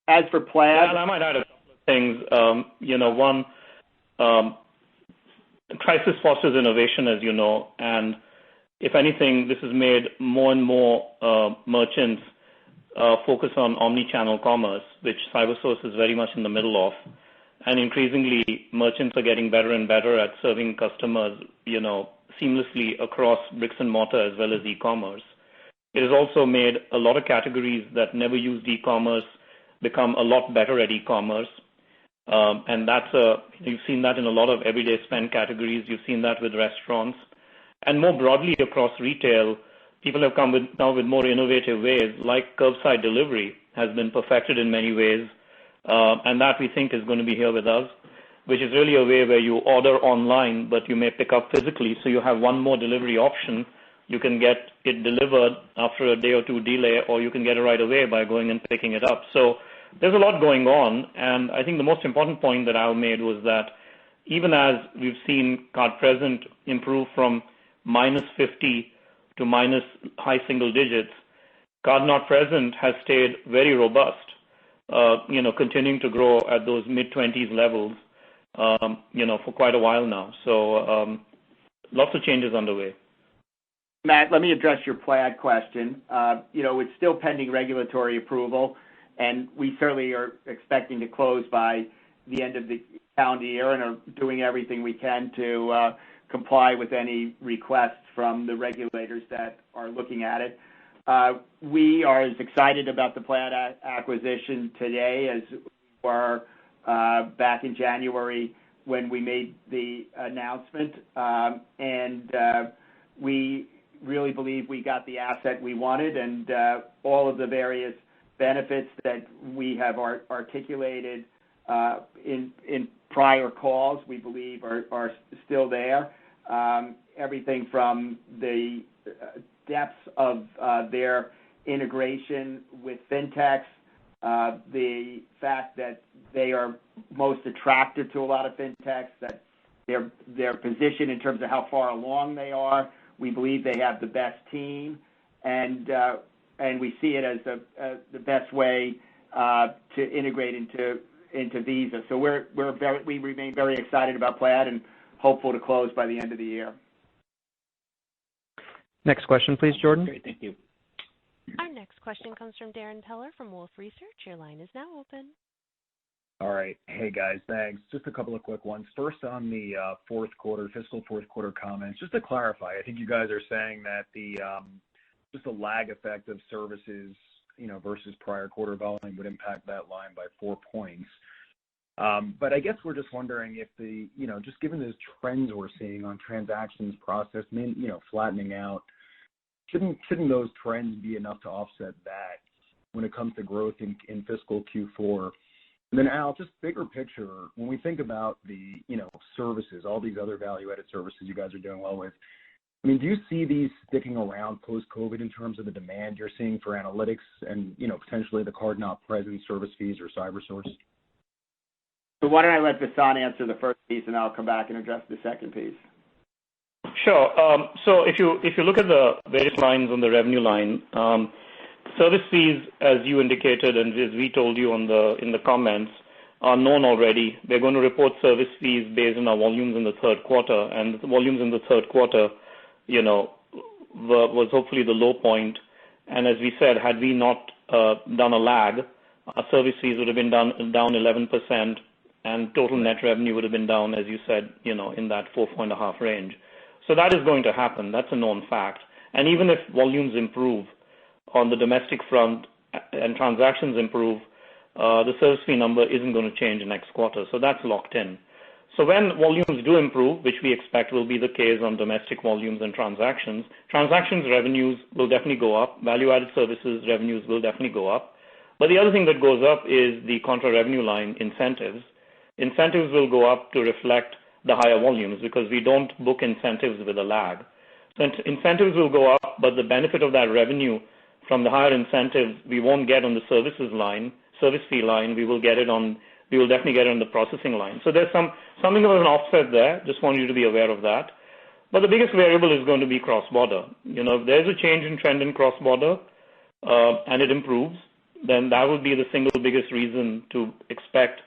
As for Plaid,
and I might add a couple of things. One, crisis fosters innovation, as you know, and if anything, this has made more and more merchants focus on omni-channel commerce, which CyberSource is very much in the middle of. And increasingly, merchants are getting better and better at serving customers, seamlessly across bricks and mortar as well as e-commerce. It has also made a lot of categories that never used e-commerce become a lot better at e-commerce. And you've seen that in a lot of everyday spend categories. You've seen that with restaurants. And more broadly across retail, people have come now with more innovative ways, like curbside delivery has been perfected in many ways. And that we think is going to be here with us, which is really a way where you order online, but you may pick up physically. So you have one more delivery option. You can get it delivered after a day or two delay, or you can get it right away by going and picking it up. So there's a lot going on. And I think the most important point that Al made was that even as we've seen card present improve from -50 to minus high single digits, card not present has stayed very robust, continuing to grow at those mid-20s levels, for quite a while now. So lots of changes underway.
Matt, let me address your Plaid question. It's still pending regulatory approval, and we certainly are expecting to close by the end of the calendar year and are doing everything we can to comply with any requests from the regulators that are looking at it. We are as excited about the Plaid acquisition today as we were back in January when we made the announcement. And we really believe we got the asset we wanted, and all of the various benefits that we have articulated in prior calls, we believe are still there. Everything from the depths of their integration with fintechs, the fact that they are most attractive to a lot of fintechs, that their position in terms of how far along they are. We believe they have the best team, and we see it as the best way to integrate into Visa. So we remain very excited about Plaid and hopeful to close by the end of the year.
Next question, please, Jordan.
Great, thank you.
Our next question comes from Darrin Peller from Wolfe Research. Your line is now open.
All right. Hey, guys, thanks. Just a couple of quick ones. First, on the fiscal fourth quarter comments, just to clarify, I think you guys are saying that just the lag effect of services, versus prior quarter volume would impact that line by 4 points. But I guess we're just wondering if just given those trends we're seeing on transactions processed, flattening out, shouldn't those trends be enough to offset that when it comes to growth in fiscal Q4? And then Al, just bigger picture, when we think about the, services, all these other value-added services you guys are doing well with, do you see these sticking around post-COVID in terms of the demand you're seeing for analytics and, potentially the card not present service fees or CyberSource?
So why don't I let Vasant answer the first piece, and I'll come back and address the second piece.
Sure. So if you look at the various lines on the revenue line, service fees, as you indicated and as we told you in the comments, are known already. We're going to report service fees based on our volumes in the third quarter, and the volumes in the third quarter, was hopefully the low point. And as we said, had we not done a lag, our service fees would have been down 11%, and total net revenue would have been down, as you said, in that 4.5 range. So that is going to happen. That's a known fact. And even if volumes improve on the domestic front and transactions improve, the service fee number isn't going to change next quarter. So that's locked in. So when volumes do improve, which we expect will be the case on domestic volumes and transactions revenues will definitely go up. Value-added services revenues will definitely go up. But the other thing that goes up is the contra revenue line, incentives. Incentives will go up to reflect the higher volumes because we don't book incentives with a lag. So incentives will go up, but the benefit of that revenue from the higher incentives we won't get on the service fee line. We will definitely get it on the processing line. So there's something of an offset there. Just want you to be aware of that. But the biggest variable is going to be cross-border. If there's a change in trend in cross-border and it improves, then that would be the single biggest reason to expect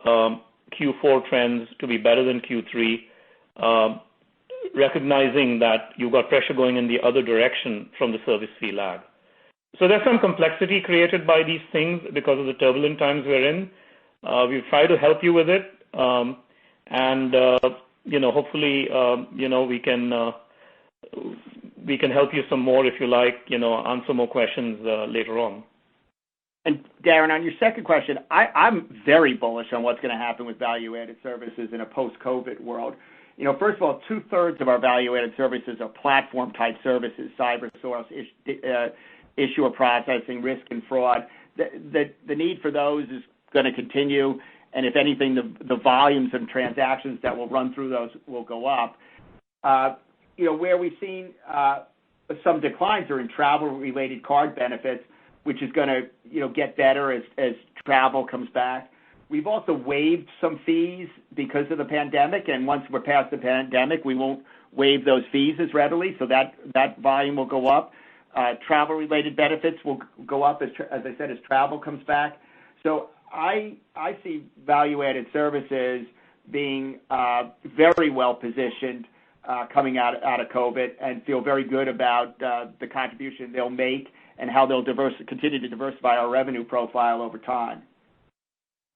Q4 trends to be better than Q3, recognizing that you've got pressure going in the other direction from the service fee lag. So there's some complexity created by these things because of the turbulent times we're in. We've tried to help you with it, and hopefully, we can help you some more if you like, answer more questions later on.
And Darrin, on your second question, I'm very bullish on what's going to happen with value-added services in a post-COVID world. First of all, 2/3 of our value-added services are platform-type services, CyberSource, issuer processing, risk and fraud. The need for those is going to continue, and if anything, the volumes and transactions that will run through those will go up. Where we've seen some declines are in travel-related card benefits, which is going to get better as travel comes back. We've also waived some fees because of the pandemic, and once we're past the pandemic, we won't waive those fees as readily, so that volume will go up. Travel-related benefits will go up, as I said, as travel comes back. So I see value-added services being very well positioned coming out of COVID, and feel very good about the contribution they'll make and how they'll continue to diversify our revenue profile over time.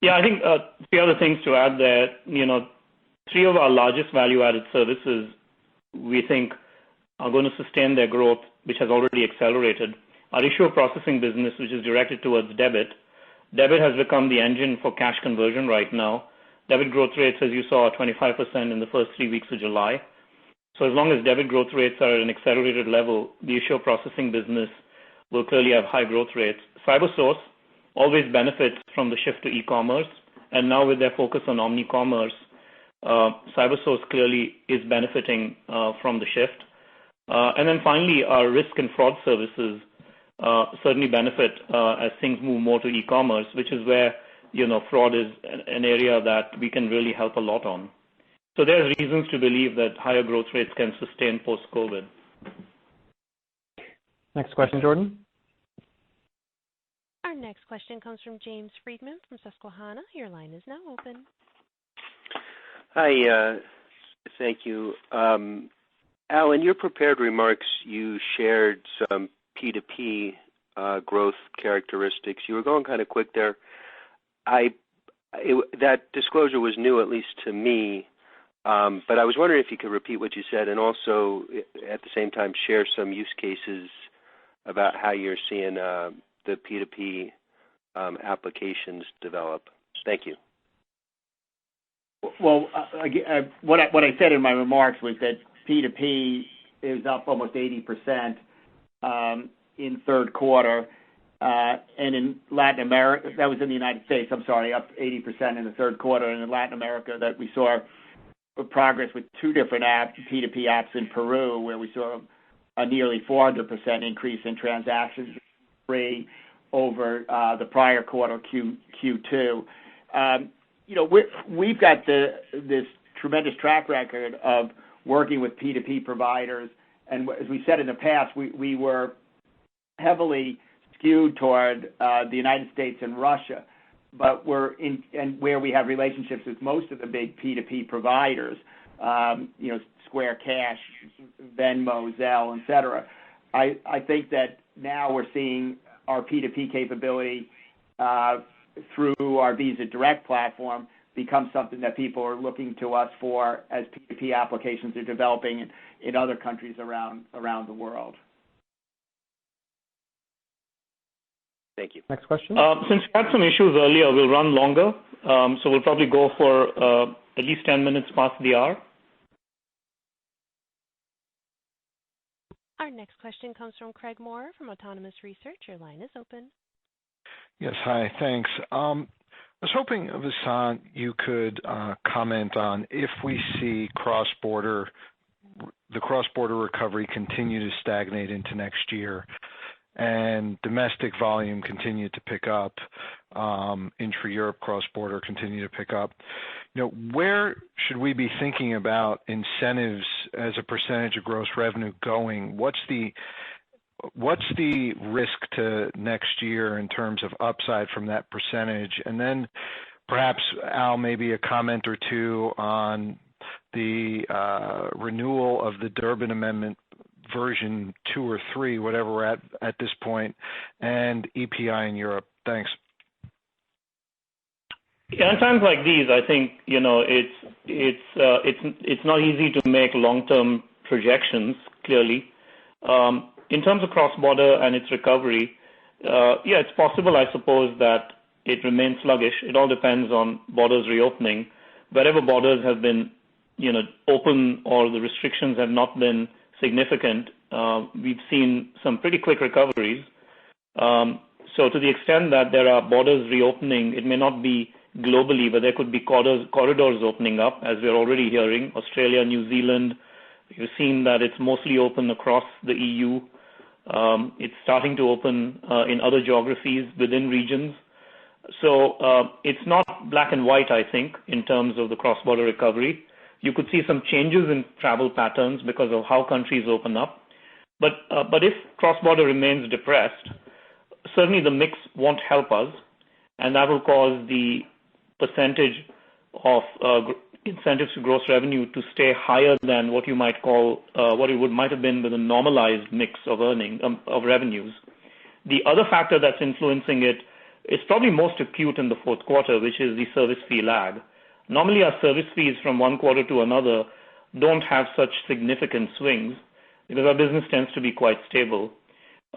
Yeah, I think three other things to add there. Three of our largest value-added services we think are going to sustain their growth, which has already accelerated. Our issuer processing business, which is directed towards debit. Debit has become the engine for cash conversion right now. Debit growth rates, as you saw, are 25% in the first 3 weeks of July. So as long as debit growth rates are at an accelerated level, the issuer processing business will clearly have high growth rates. CyberSource always benefits from the shift to e-commerce, and now with their focus on omni-commerce, CyberSource clearly is benefiting from the shift. And then finally, our risk and fraud services certainly benefit as things move more to e-commerce, which is where fraud is an area that we can really help a lot on. So there's reasons to believe that higher growth rates can sustain post-COVID.
Next question, Jordan.
Our next question comes from James Friedman from Susquehanna. Your line is now open.
Hi, thank you. Al, in your prepared remarks, you shared some P2P growth characteristics. You were going kind of quick there. I That disclosure was new, at least to me, but I was wondering if you could repeat what you said and also at the same time share some use cases about how you're seeing the P2P applications develop. Thank you.
Well, what I said in my remarks was that P2P is up almost 80% in third quarter, and in Latin America, that was in the United States, I'm sorry, up 80% in the third quarter, and in Latin America that we saw progress with two different P2P apps in Peru, where we saw a nearly 400% increase in transactions over the prior quarter, Q2. We've got this tremendous track record of working with P2P providers, and as we said in the past, we were heavily skewed toward the United States and Russia, but where we have relationships with most of the big P2P providers, Square Cash, Venmo, Zelle, et cetera. I think that now we're seeing our P2P capability through our Visa Direct platform become something that people are looking to us for as P2P applications are developing in other countries around the world.
Thank you.
Next question.
Since we had some issues earlier, we'll run longer, so we'll probably go for at least 10 minutes past the hour.
Our next question comes from Craig Moore from Autonomous Research. Your line is open.
Yes, hi, thanks. I was hoping, Vasant, you could comment on if we see the cross-border recovery continue to stagnate into next year and domestic volume continue to pick up, intra-Europe cross-border continue to pick up, where should we be thinking about incentives as a percentage of gross revenue going? What's the risk to next year in terms of upside from that percentage? And then perhaps, Al, maybe a comment or two on the renewal of the Durbin Amendment version 2 or 3, whatever we're at this point, and EPI in Europe. Thanks.
Yeah, in times like these, I think it's not easy to make long-term projections. Clearly, in terms of cross-border and its recovery, it's possible, I suppose, that it remains sluggish. It all depends on borders reopening. Wherever borders have been, open or the restrictions have not been significant, we've seen some pretty quick recoveries. So to the extent that there are borders reopening, it may not be globally, but there could be corridors opening up, as we're already hearing. Australia, New Zealand, you've seen that it's mostly open across the EU. It's starting to open in other geographies within regions. So it's not black and white, I think, in terms of the cross-border recovery. You could see some changes in travel patterns because of how countries open up. But if cross-border remains depressed, certainly the mix won't help us, and that will cause the percentage of incentives to gross revenue to stay higher than what you might call what it might have been with a normalized mix of of revenues. The other factor that's influencing it is probably most acute in the fourth quarter, which is the service fee lag. Normally, our service fees from one quarter to another don't have such significant swings because our business tends to be quite stable.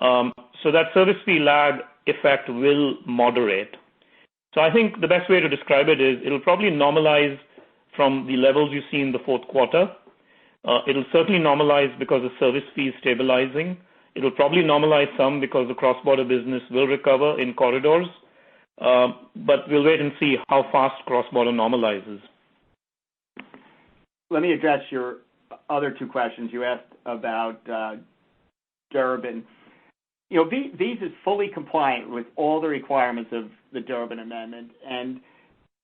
So that service fee lag effect will moderate. So I think the best way to describe it is it'll probably normalize from the levels you see in the fourth quarter. It'll certainly normalize because the service fee is stabilizing. It'll probably normalize some because the cross-border business will recover in corridors. But we'll wait and see how fast cross-border normalizes.
Let me address your other two questions. You asked about Durbin. Visa is fully compliant with all the requirements of the Durbin Amendment, and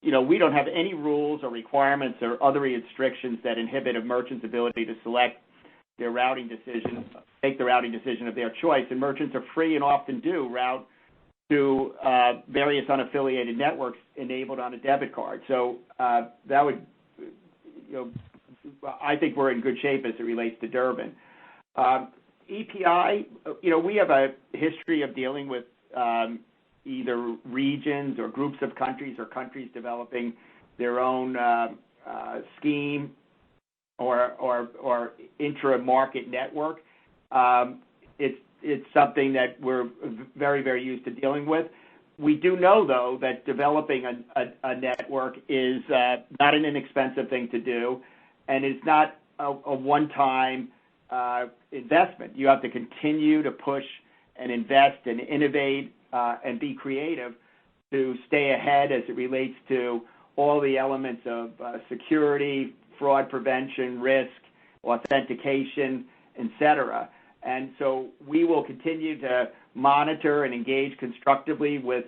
we don't have any rules or requirements or other restrictions that inhibit a merchant's ability to select their routing decision, make the routing decision of their choice, and merchants are free and often do route to various unaffiliated networks enabled on a debit card. So that would, I think we're in good shape as it relates to Durbin. EPI, we have a history of dealing with either regions or groups of countries or countries developing their own scheme or intra-market network. It's something that we're very, very used to dealing with. We do know, though, that developing a network is not an inexpensive thing to do, and it's not a one-time investment. You have to continue to push and invest and innovate and be creative to stay ahead as it relates to all the elements of security, fraud prevention, risk, authentication, etc. And so we will continue to monitor and engage constructively with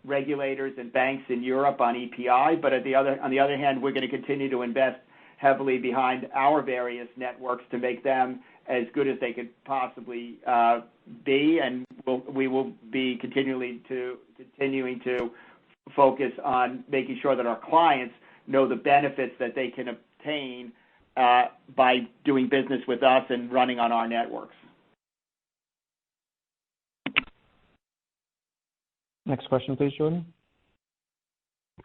regulators and banks in Europe on EPI, but on the other hand, we're going to continue to invest heavily behind our various networks to make them as good as they could possibly be, and we will be continuing to focus on making sure that our clients know the benefits that they can obtain by doing business with us and running on our networks.
Next question, please, Jordan.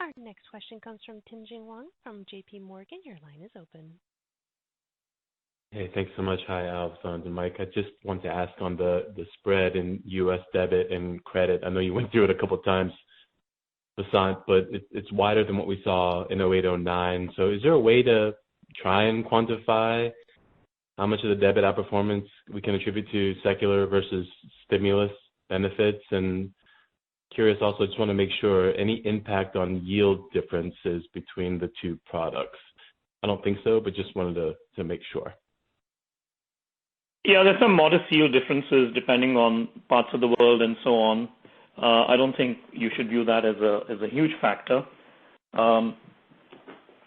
Our next question comes from Tien-Tsin Huang from J.P. Morgan. Your line is open.
Hey, thanks so much. Hi, Al, Vasant, and Mike. I just want to ask on the spread in U.S. debit and credit. I know you went through it a couple of times, Vasant, but it's wider than what we saw in 08-09. So is there a way to try and quantify how much of the debit outperformance we can attribute to secular versus stimulus benefits? And curious also, I just want to make sure, any impact on yield differences between the two products? I don't think so, but just wanted to make sure.
Yeah, there's some modest yield differences depending on parts of the world and so on. I don't think you should view that as a huge factor.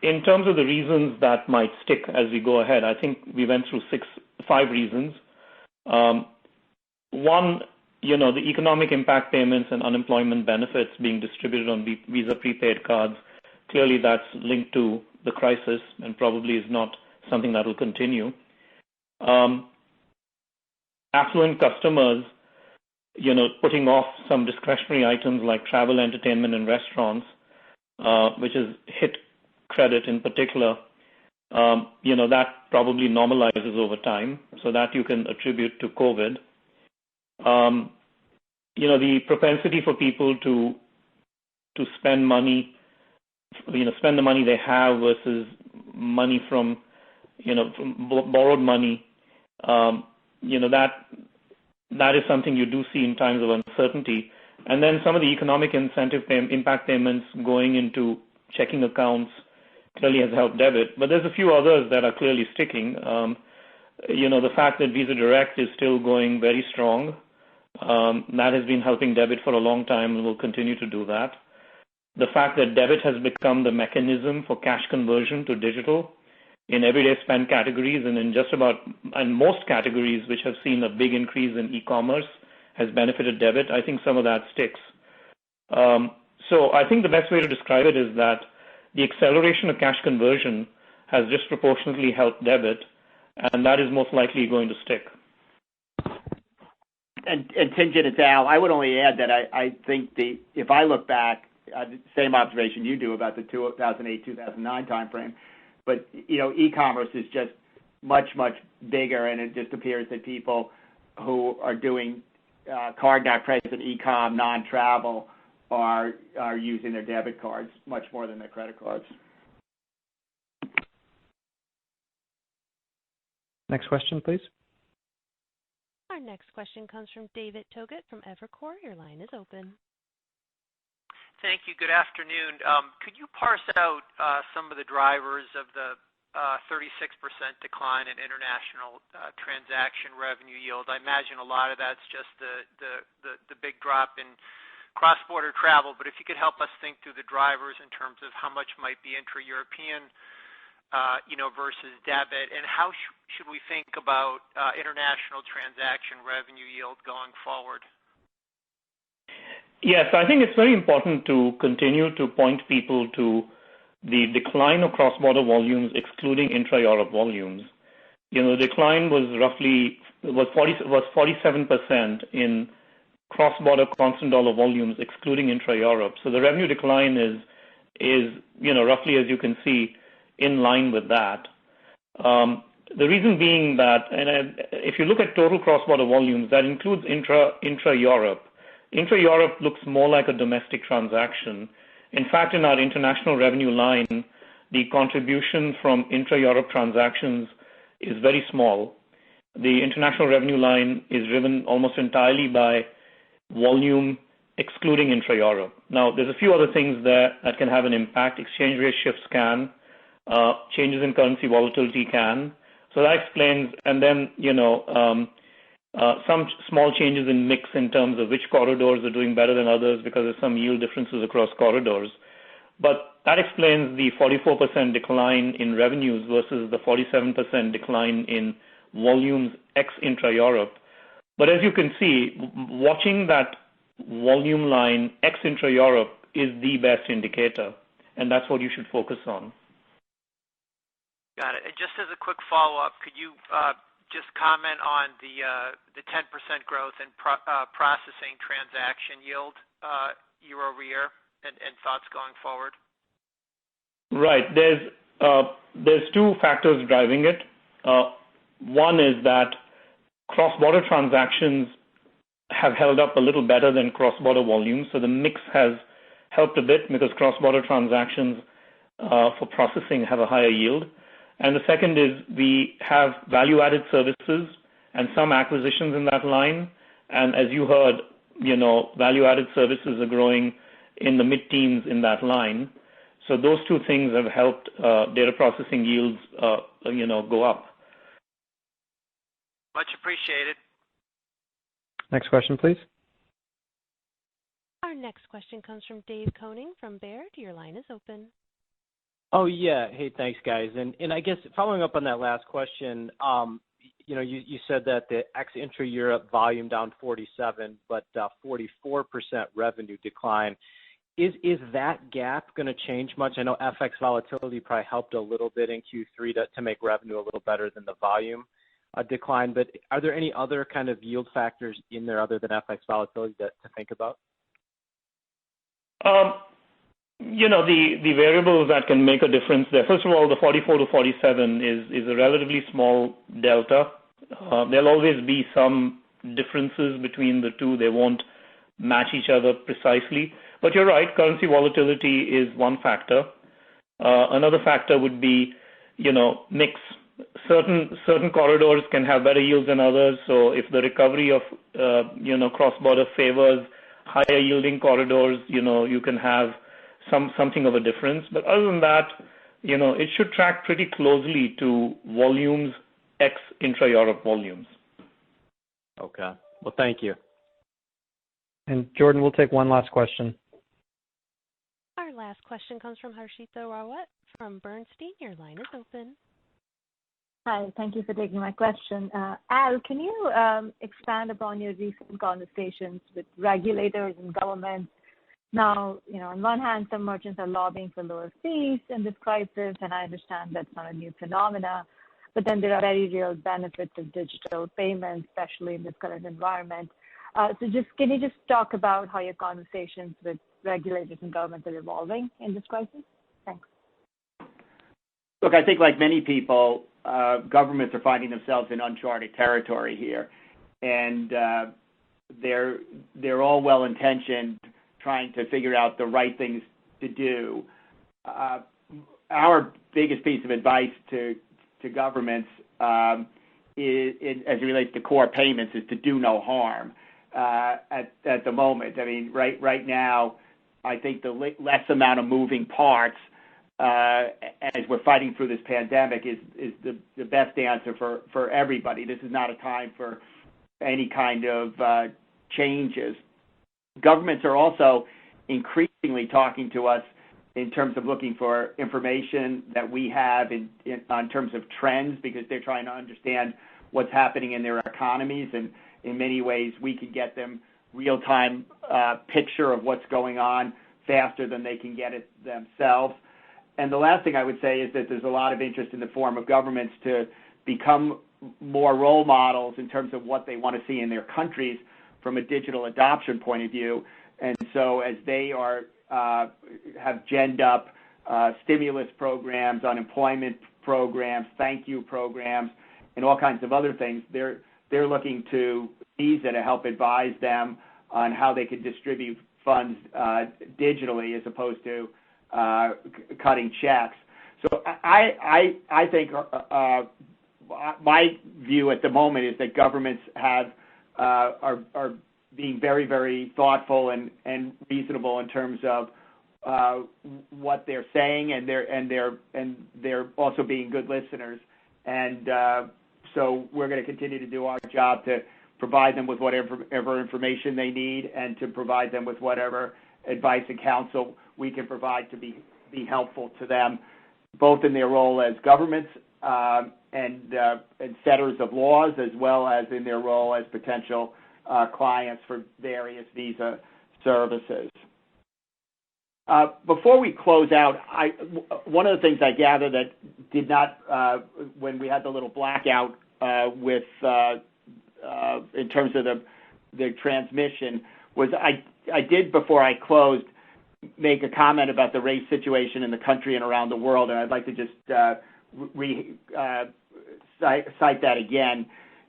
In terms of the reasons that might stick as we go ahead, I think we went through 5 reasons. One, the economic impact payments and unemployment benefits being distributed on Visa prepaid cards, clearly that's linked to the crisis and probably is not something that will continue. Affluent customers, putting off some discretionary items like travel, entertainment, and restaurants, which has hit credit in particular, that probably normalizes over time, so that you can attribute to COVID. The propensity for people to spend money, spend the money they have versus money from borrowed money, that is something you do see in times of uncertainty. And then some of the economic incentive impact payments going into checking accounts clearly has helped debit. But there's a few others that are clearly sticking. The fact that Visa Direct is still going very strong, that has been helping debit for a long time and will continue to do that. The fact that debit has become the mechanism for cash conversion to digital in everyday spend categories and in most categories which have seen a big increase in e-commerce has benefited debit. I think some of that sticks. So I think the best way to describe it is that the acceleration of cash conversion has disproportionately helped debit, and that is most likely going to stick.
And Tien-Tsin, it's Al. I would only add that I think if I look back, same observation you do about the 2008-2009 timeframe, but e-commerce is just much, much bigger, and it just appears that people who are doing card not present e-com, non-travel are using their debit cards much more than their credit cards.
Next question, please.
Our next question comes from David Togut from Evercore. Your line is open.
Thank you. Good afternoon. Could you parse out some of the drivers of the 36% decline in international transaction revenue yield? I imagine a lot of that's just the big drop in cross-border travel, but if you could help us think through the drivers in terms of how much might be intra-European versus debit, and how should we think about international transaction revenue yield going forward?
Yes, I think it's very important to continue to point people to the decline of cross-border volumes, excluding intra-Europe volumes. The decline was 47% in cross-border constant dollar volumes, excluding intra-Europe. So the revenue decline is roughly, as you can see, in line with that. The reason being that, and if you look at total cross-border volumes, that includes intra-Europe. Intra-Europe looks more like a domestic transaction. In fact, in our international revenue line, the contribution from intra-Europe transactions is very small. The international revenue line is driven almost entirely by volume excluding intra-Europe. Now, there's a few other things there that can have an impact. Exchange rate shifts can, changes in currency volatility can. So that explains, and then, some small changes in mix in terms of which corridors are doing better than others because there's some yield differences across corridors. But that explains the 44% decline in revenues versus the 47% decline in volumes ex intra-Europe. But as you can see, watching that volume line ex intra-Europe is the best indicator, and that's what you should focus on.
Got it. And just as a quick follow-up, could you just comment on the 10% growth in processing transaction yield year over year and thoughts going forward?
Right. There's two factors driving it. One is that cross-border transactions have held up a little better than cross-border volumes, so the mix has helped a bit because cross-border transactions for processing have a higher yield. And the second is we have value-added services and some acquisitions in that line. And as you heard, value-added services are growing in the mid-teens in that line. So those two things have helped data processing yields, go up.
Much appreciated.
Next question, please.
Our next question comes from Dave Koning from Baird. Your line is open.
Oh, yeah. Hey, thanks, guys. And I guess following up on that last question, you said that the ex-intra-Europe volume down 47, but 44% revenue decline. Is that gap going to change much? I know FX volatility probably helped a little bit in Q3 to make revenue a little better than the volume decline, but are there any other kind of yield factors in there other than FX volatility to think about?
The variables that can make a difference there. First of all, the 44 to 47 is a relatively small delta. There'll always be some differences between the two. They won't match each other precisely. But you're right, currency volatility is one factor. Another factor would be, mix. Certain corridors can have better yields than others. So if the recovery of, cross-border favors higher yielding corridors, you can have something of a difference. But other than that, it should track pretty closely to volumes ex intra-Europe volumes.
Okay. Well, thank you.
And Jordan, we'll take one last question.
Our last question comes from Harshita Rawat from Bernstein. Your line is open.
Hi, thank you for taking my question. Al, can you expand upon your recent conversations with regulators and governments? Now, on one hand, some merchants are lobbying for lower fees in this crisis, and I understand that's not a new phenomena, but then there are very real benefits of digital payments, especially in this current environment. So can you just talk about how your conversations with regulators and governments are evolving in this crisis? Thanks.
Look, I think like many people, governments are finding themselves in uncharted territory here, and they're all well-intentioned, trying to figure out the right things to do. Our biggest piece of advice to governments, as it relates to core payments, is to do no harm at the moment. I mean, right now, I think the less amount of moving parts as we're fighting through this pandemic is the best answer for everybody. This is not a time for any kind of changes. Governments are also increasingly talking to us in terms of looking for information that we have in terms of trends, because they're trying to understand what's happening in their economies, and in many ways we can get them real-time picture of what's going on faster than they can get it themselves. And the last thing I would say is that there's a lot of interest in the form of governments to become more role models in terms of what they want to see in their countries from a digital adoption point of view. And so as they have ginned up stimulus programs, unemployment programs, thank you programs, and all kinds of other things, they're looking to Visa to help advise them on how they could distribute funds digitally as opposed to cutting checks. So I think my view at the moment is that governments are being very, very thoughtful and reasonable in terms of what they're saying, and they're also being good listeners. And so we're going to continue to do our job to provide them with whatever information they need, and to provide them with whatever advice and counsel we can provide to be helpful to them, both in their role as governments and setters of laws, as well as in their role as potential clients for various Visa services. Before we close out, one of the things I gather that did not, when we had the little blackout with in terms of the transmission, was I did, before I closed, make a comment about the race situation in the country and around the world, and I'd like to just cite that again.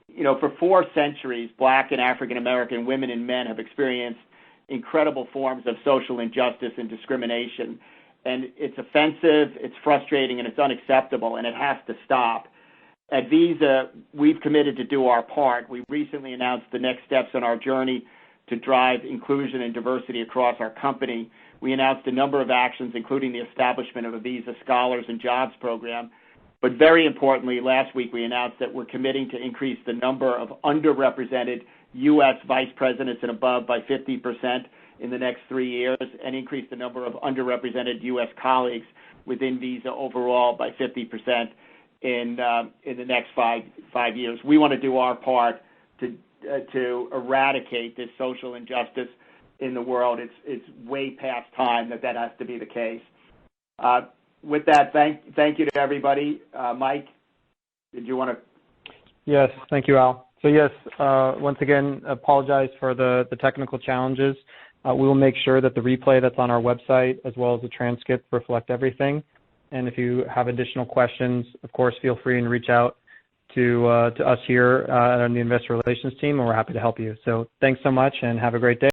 You know, for 4 centuries, Black and African American women and men have experienced incredible forms of social injustice and discrimination. And it's offensive, it's frustrating, and it's unacceptable, and it has to stop. At Visa, we've committed to do our part. We recently announced the next steps on our journey to drive inclusion and diversity across our company. We announced a number of actions, including the establishment of a Visa Scholars and Jobs program. But very importantly, last week we announced that we're committing to increase the number of underrepresented U.S. vice presidents and above by 50% in the next 3 years, and increase the number of underrepresented U.S. colleagues within Visa overall by 50% in the next five years. We want to do our part to eradicate this social injustice in the world. It's way past time that has to be the case. With that, thank you to everybody. Mike, did you want to?
Yes, thank you, Al. So yes, once again, apologize for the technical challenges. We will make sure that the replay that's on our website, as well as the transcript, reflect everything. And if you have additional questions, of course, feel free and reach out to us here on the Investor Relations team, and we're happy to help you. So thanks so much, and have a great day.